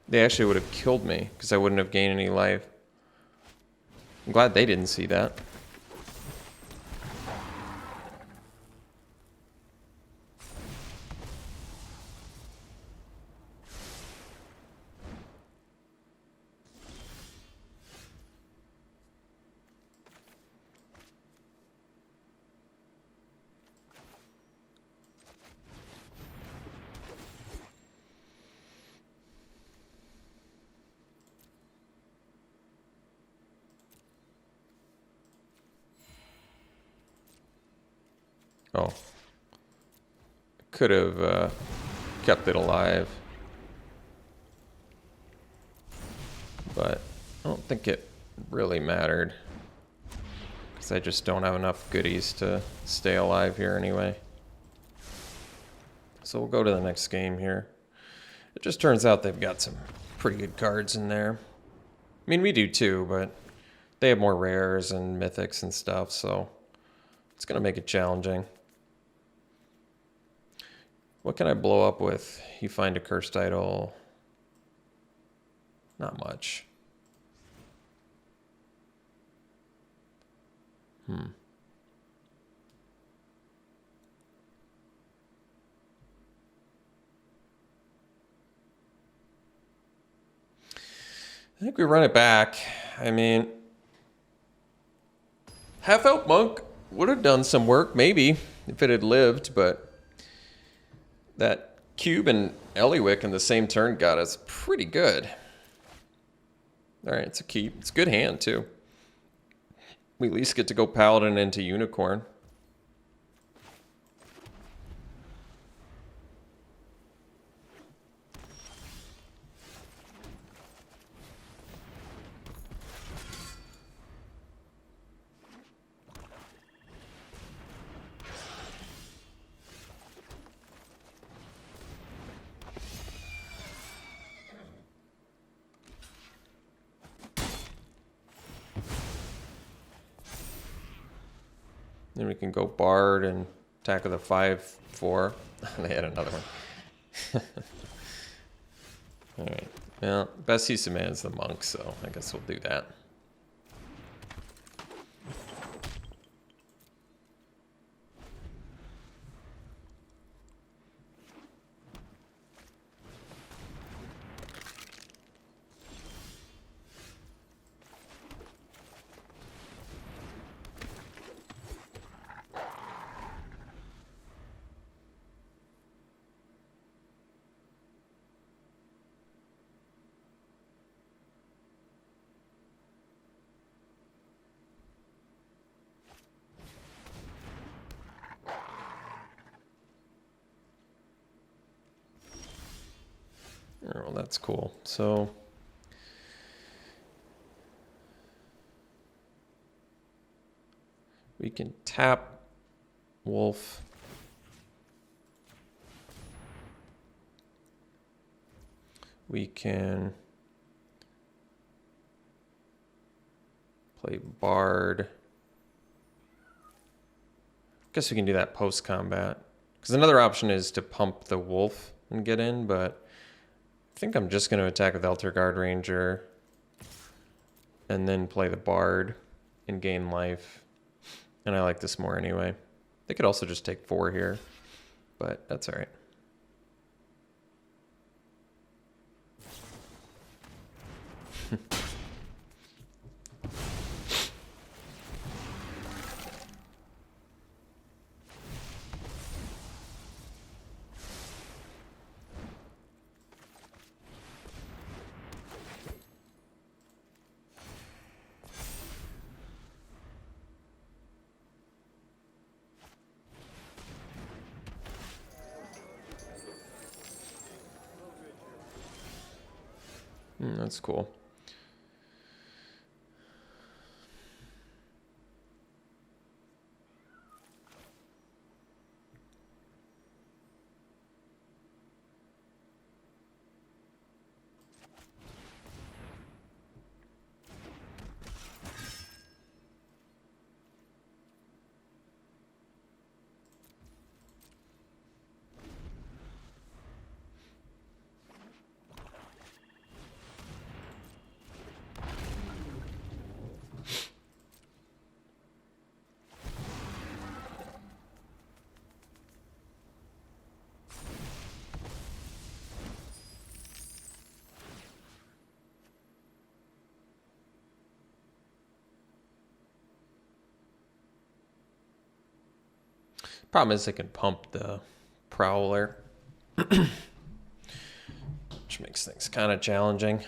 they actually would have killed me because I wouldn't have gained any life. I'm glad they didn't see that. Oh. Could have kept it alive. But I don't think it really mattered. Because I just don't have enough goodies to stay alive here anyway. So we'll go to the next game here. It just turns out they've got some pretty good cards in there. I mean, we do too, but they have more rares and mythics and stuff, so it's going to make it challenging. What can I blow up with? You find a cursed idol. Not much. think we run it back. I mean, half-out monk would have done some work, maybe, if it had lived, but that cube and Eliwick in the same turn got us pretty good. All right, it's a keep. It's a good hand, too. We at least get to go Paladin into Unicorn. Then we can go Bard and attack with a 5/4. They had another one. All right. Well, best use of mana is the monk, so I guess we'll do that. Oh, that's cool. So we can tap Wolf. We can play Bard. Guess we can do that post-combat. Because another option is to pump the Wolf and get in, but I think I'm just going to attack with Elder Guard Ranger and then play the Bard and gain life. And I like this more anyway. They could also just take 4 here, but that's all right. That's cool. Problem is they can pump the Prowler, which makes things kind of challenging.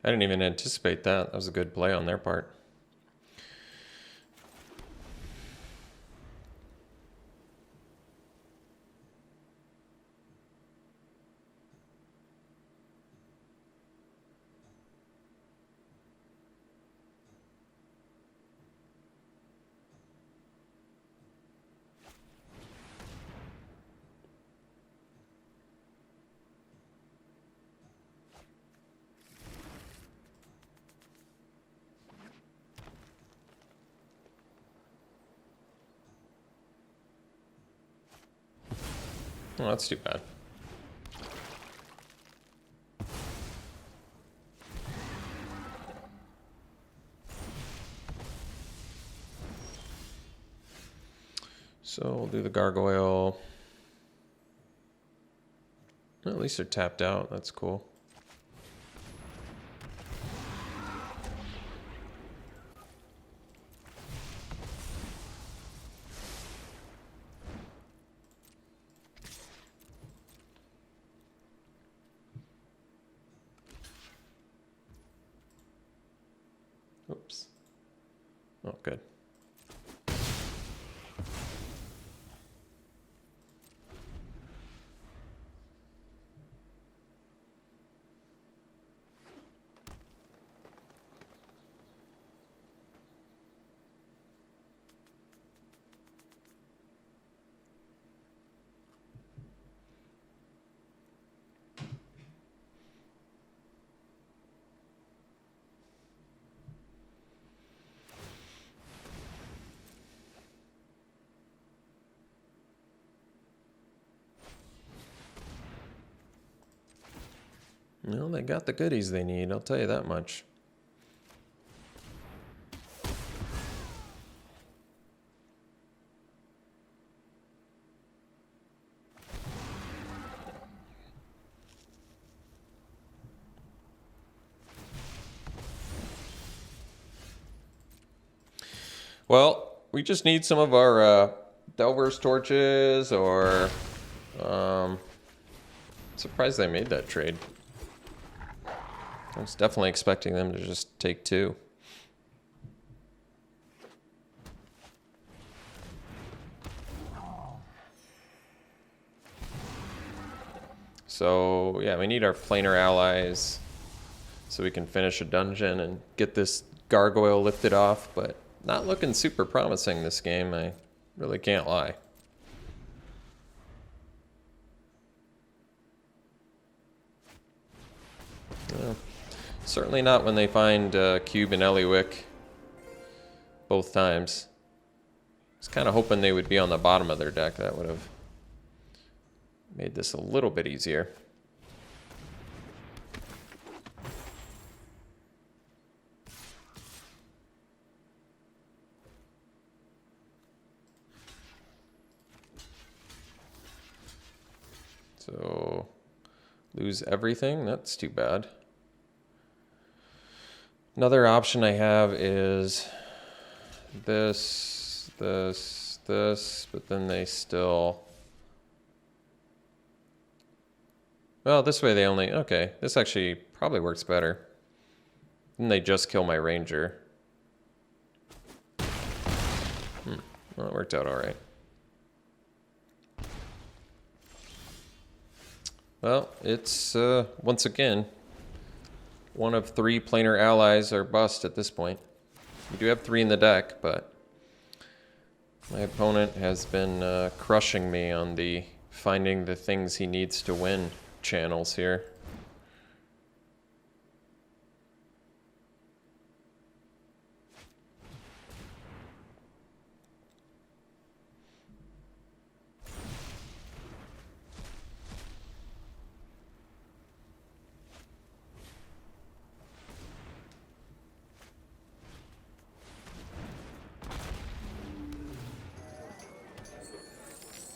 I didn't even anticipate that. That was a good play on their part. Oh, that's too bad. So we'll do the gargoyle. Well, at least they're tapped out. That's cool. Oops. Oh, good. Well, they got the goodies they need, I'll tell you that much. Well, we just need some of our Delver's torches, or surprised they made that trade. I was definitely expecting them to just take two. So yeah, we need our planar allies so we can finish a dungeon and get this gargoyle lifted off, but not looking super promising this game, I really can't lie. Certainly not when they find Cube and Eliwick both times. I was kind of hoping they would be on the bottom of their deck. That would have made this a little bit easier. So, lose everything? That's too bad. Another option I have is this, but then they still... Well, this way they only... Okay, this actually probably works better. Then they just kill my ranger. Well, it worked out all right. Well, it's, once again, one of three planar allies are bust at this point. We do have three in the deck, but my opponent has been crushing me on the finding the things he needs to win channels here.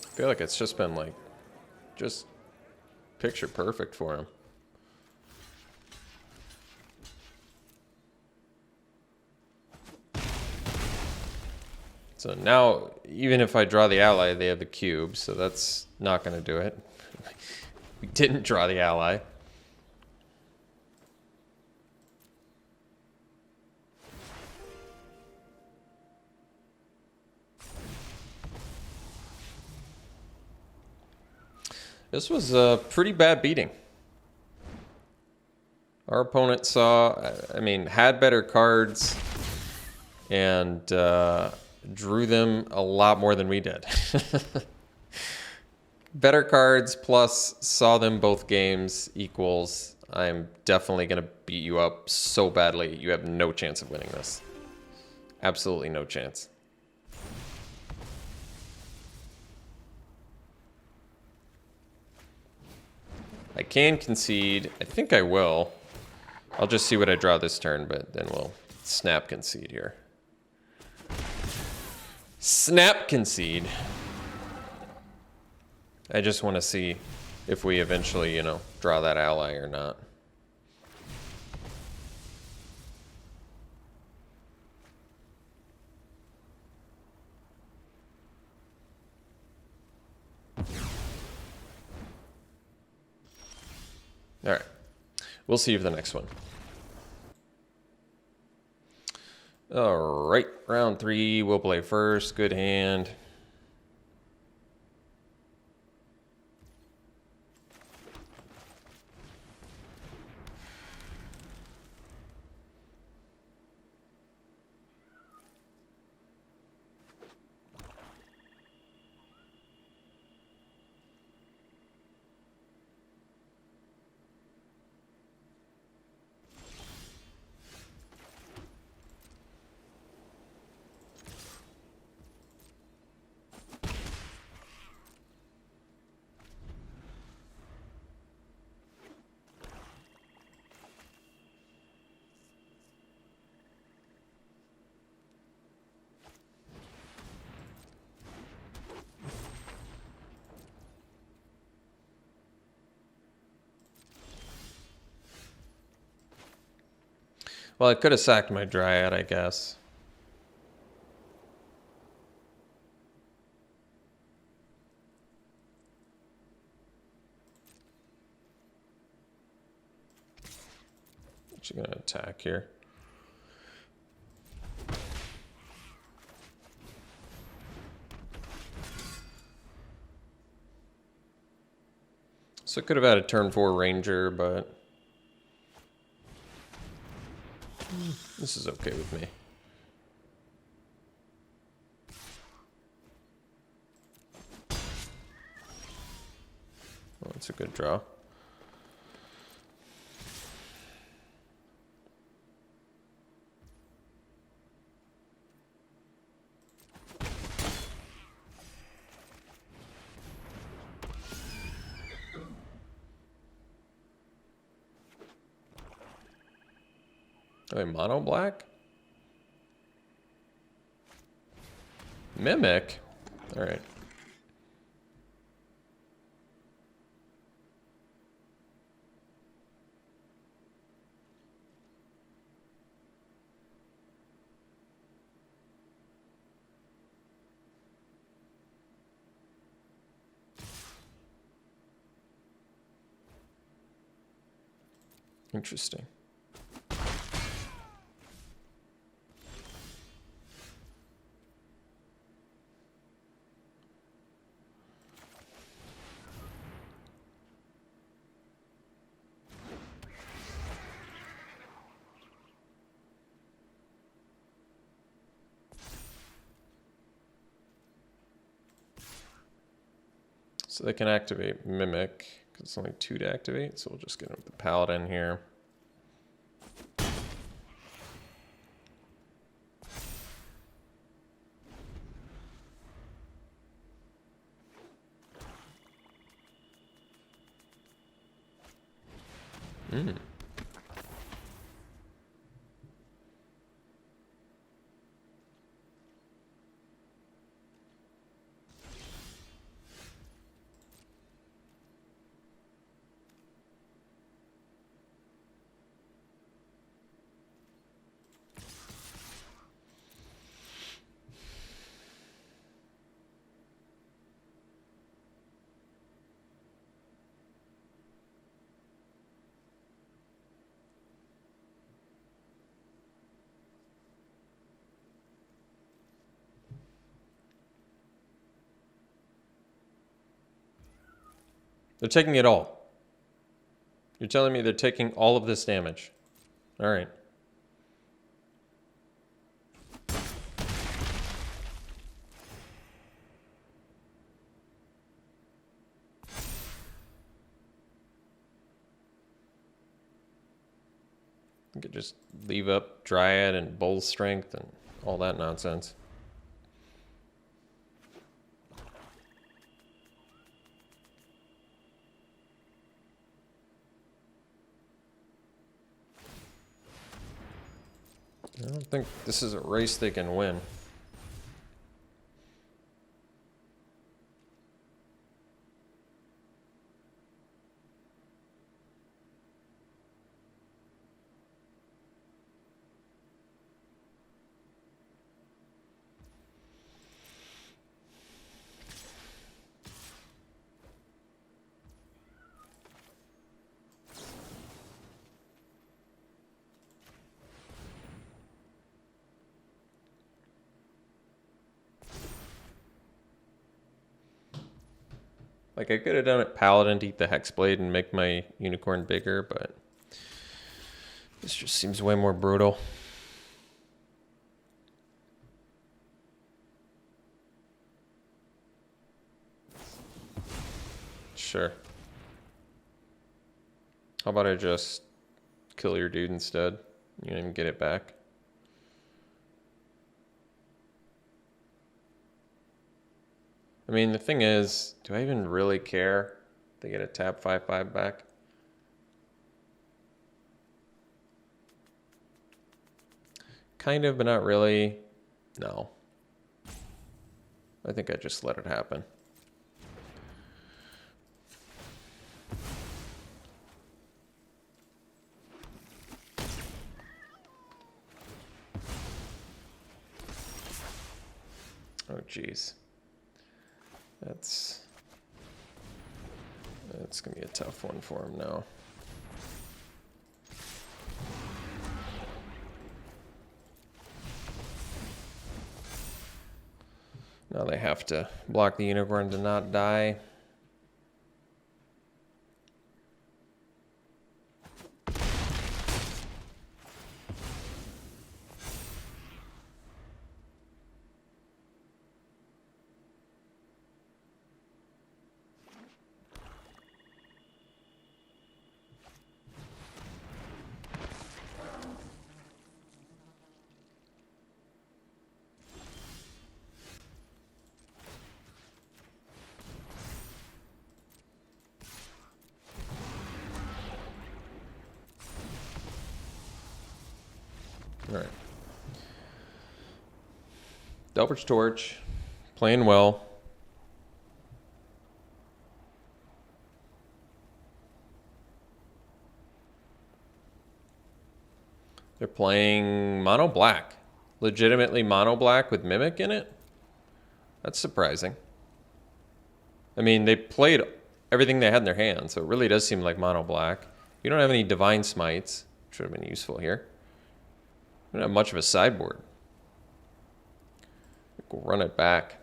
I feel like it's just been like, just picture perfect for him. So now, even if I draw the ally, they have the cube, so that's not going to do it. We didn't draw the ally. This was a pretty bad beating. Our opponent had better cards and drew them a lot more than we did. Better cards plus saw them both games equals. I'm definitely going to beat you up so badly. You have no chance of winning this. Absolutely no chance. I can concede. I think I will. I'll just see what I draw this turn, but then we'll snap concede here. Snap concede. I just want to see if we eventually, you know, draw that ally or not. All right. We'll see you for the next one. All right. Round 3. We'll play first. Good hand. Well, I could have sacked my Dryad, I guess. Actually gonna attack here. So I could have had a turn 4 Ranger, but this is okay with me. Oh, that's a good draw. Oh, mono black? Mimic? All right. Interesting. So they can activate Mimic, because it's only 2 to activate, so we'll just get with the Paladin here. They're taking it all. You're telling me they're taking all of this damage. All right. You could just leave up Dryad and Bull Strength and all that nonsense. I don't think this is a race they can win. Like, I could have done it Paladin to eat the Hexblade and make my Unicorn bigger, but this just seems way more brutal. Sure. How about I just kill your dude instead? You don't even get it back. I mean, the thing is, do I even really care if they get a tap 5/5 back? Kind of, but not really. No. I think I just let it happen. Oh, geez. That's gonna be a tough one for him now. Now they have to block the Unicorn to not die. All right. Delver's Torch, playing well. They're playing mono black. Legitimately mono black with Mimic in it? That's surprising. I mean, they played everything they had in their hand, so it really does seem like mono black. You don't have any Divine Smites, which would have been useful here. We don't have much of a sideboard. We'll run it back.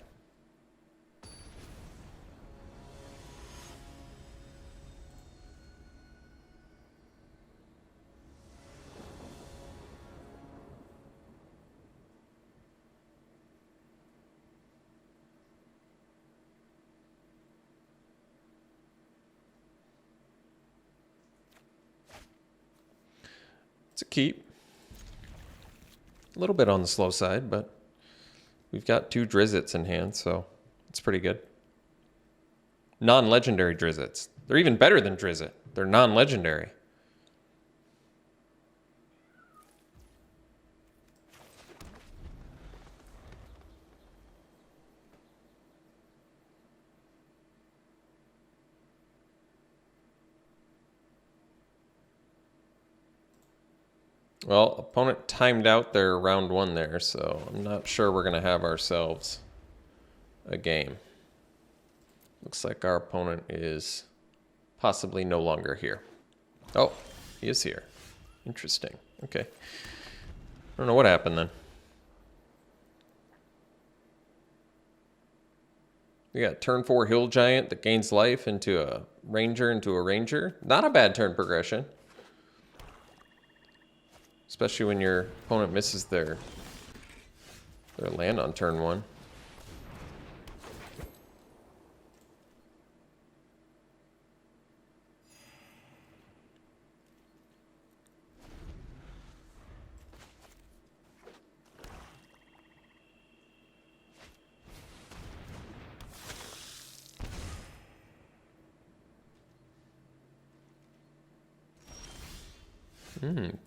It's a keep. A little bit on the slow side, but we've got 2 Drizzits in hand, so it's pretty good. Non-legendary Drizzits. They're even better than Drizzit. They're non-legendary. Well, opponent timed out their round 1 there, so I'm not sure we're going to have ourselves a game. Looks like our opponent is possibly no longer here. Oh, he is here. Interesting. Okay. I don't know what happened then. We got turn 4 Hill Giant that gains life into a ranger. Not a bad turn progression. Especially when your opponent misses their land on turn 1.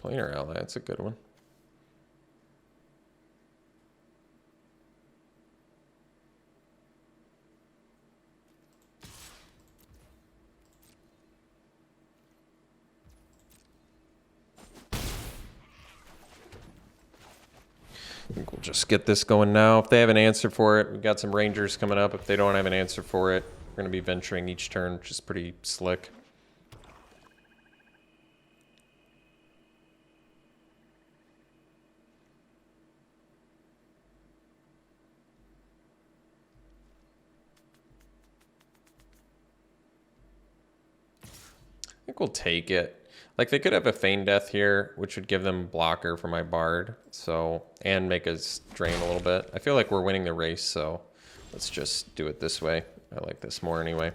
Planar ally, that's a good one. I think we'll just get this going now. If they have an answer for it, we've got some Rangers coming up. If they don't have an answer for it, we're going to be venturing each turn, which is pretty slick. I think we'll take it. Like, they could have a Feign Death here, which would give them blocker for my Bard, so, and make us drain a little bit. I feel like we're winning the race, so let's just do it this way. I like this more anyway.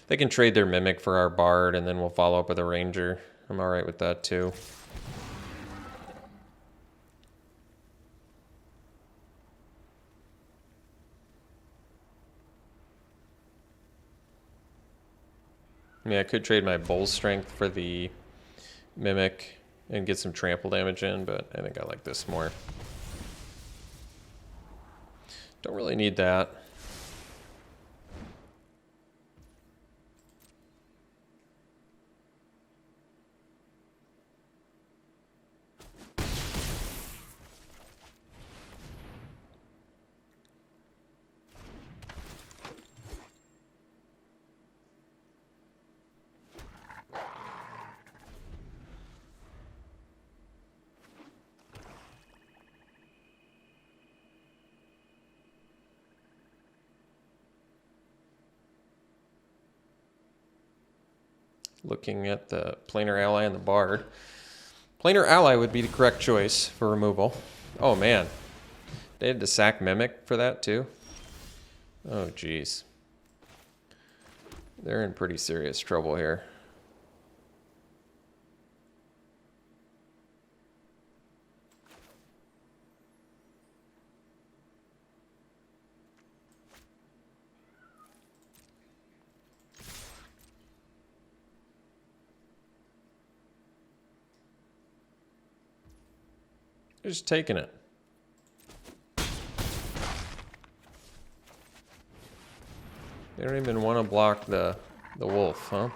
They can trade their Mimic for our Bard, and then we'll follow up with a Ranger. I'm alright with that, too. I mean, I could trade my Bull Strength for the Mimic and get some trample damage in, but I think I like this more. Don't really need that. Looking at the Planar Ally and the Bard. Planar Ally would be the correct choice for removal. Oh man, they had to sack Mimic for that too? Oh geez. They're in pretty serious trouble here. They're just taking it. They don't even want to block the wolf, huh?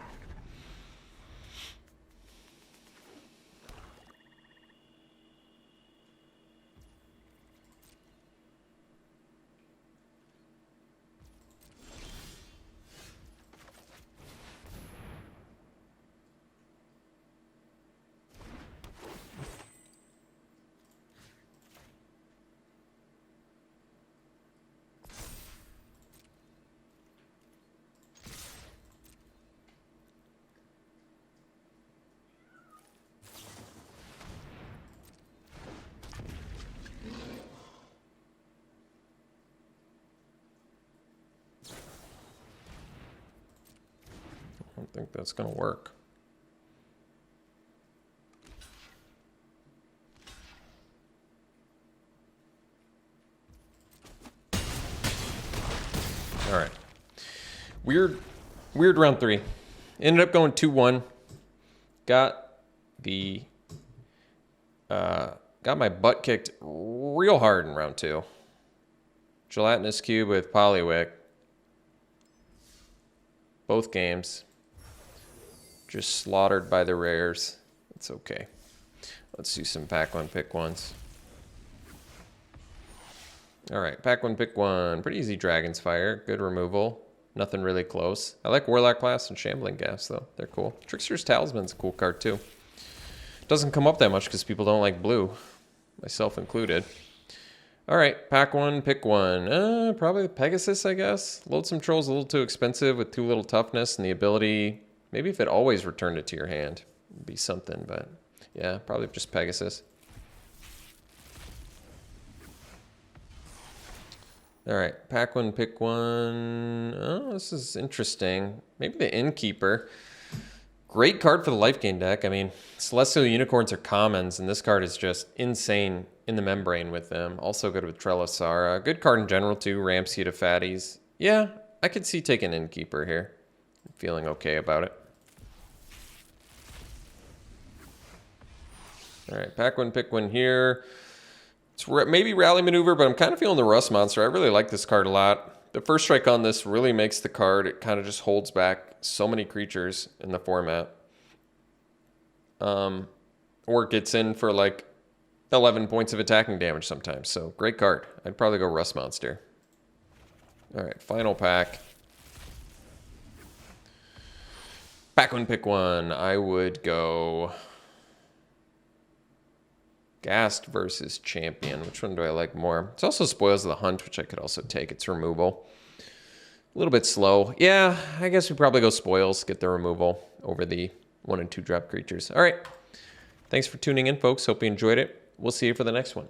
I don't think that's going to work. All right. Weird round 3. Ended up going 2-1. Got my butt kicked real hard in round 2. Gelatinous Cube with Poliwick. Both games. Just slaughtered by the rares. It's okay. Let's do some pack 1, pick 1s. Alright, pack 1, pick 1. Pretty easy Dragon's Fire. Good removal. Nothing really close. I like Warlock Blast and Shambling Gas, though. They're cool. Trickster's Talisman's a cool card, too. Doesn't come up that much because people don't like blue. Myself included. All right, pack one, pick one. Probably Pegasus, I guess. Loadsome Troll's a little too expensive with too little toughness and the ability. Maybe if it always returned it to your hand, it'd be something. But yeah, probably just Pegasus. All right, pack one, pick one. Oh, this is interesting. Maybe the Innkeeper. Great card for the life gain deck. I mean, Celestial Unicorns are commons, and this card is just insane in the membrane with them. Also good with Trelisara. Good card in general, too. Ramps you to fatties. Yeah, I could see taking Innkeeper here. I'm feeling okay about it. All right, pack one, pick one here. It's maybe Rally Maneuver, but I'm kind of feeling the Rust Monster. I really like this card a lot. The first strike on this really makes the card. It kind of just holds back so many creatures in the format. Or it gets in for like 11 points of attacking damage sometimes. So great card. I'd probably go Rust Monster. All right, final pack. Pack one, pick one. I would go Ghast versus Champion. Which one do I like more? It's also Spoils of the Hunt, which I could also take. It's removal. A little bit slow. Yeah, I guess we probably go Spoils, get the removal over the 1 and 2 drop creatures. All right. Thanks for tuning in, folks. Hope you enjoyed it. We'll see you for the next one.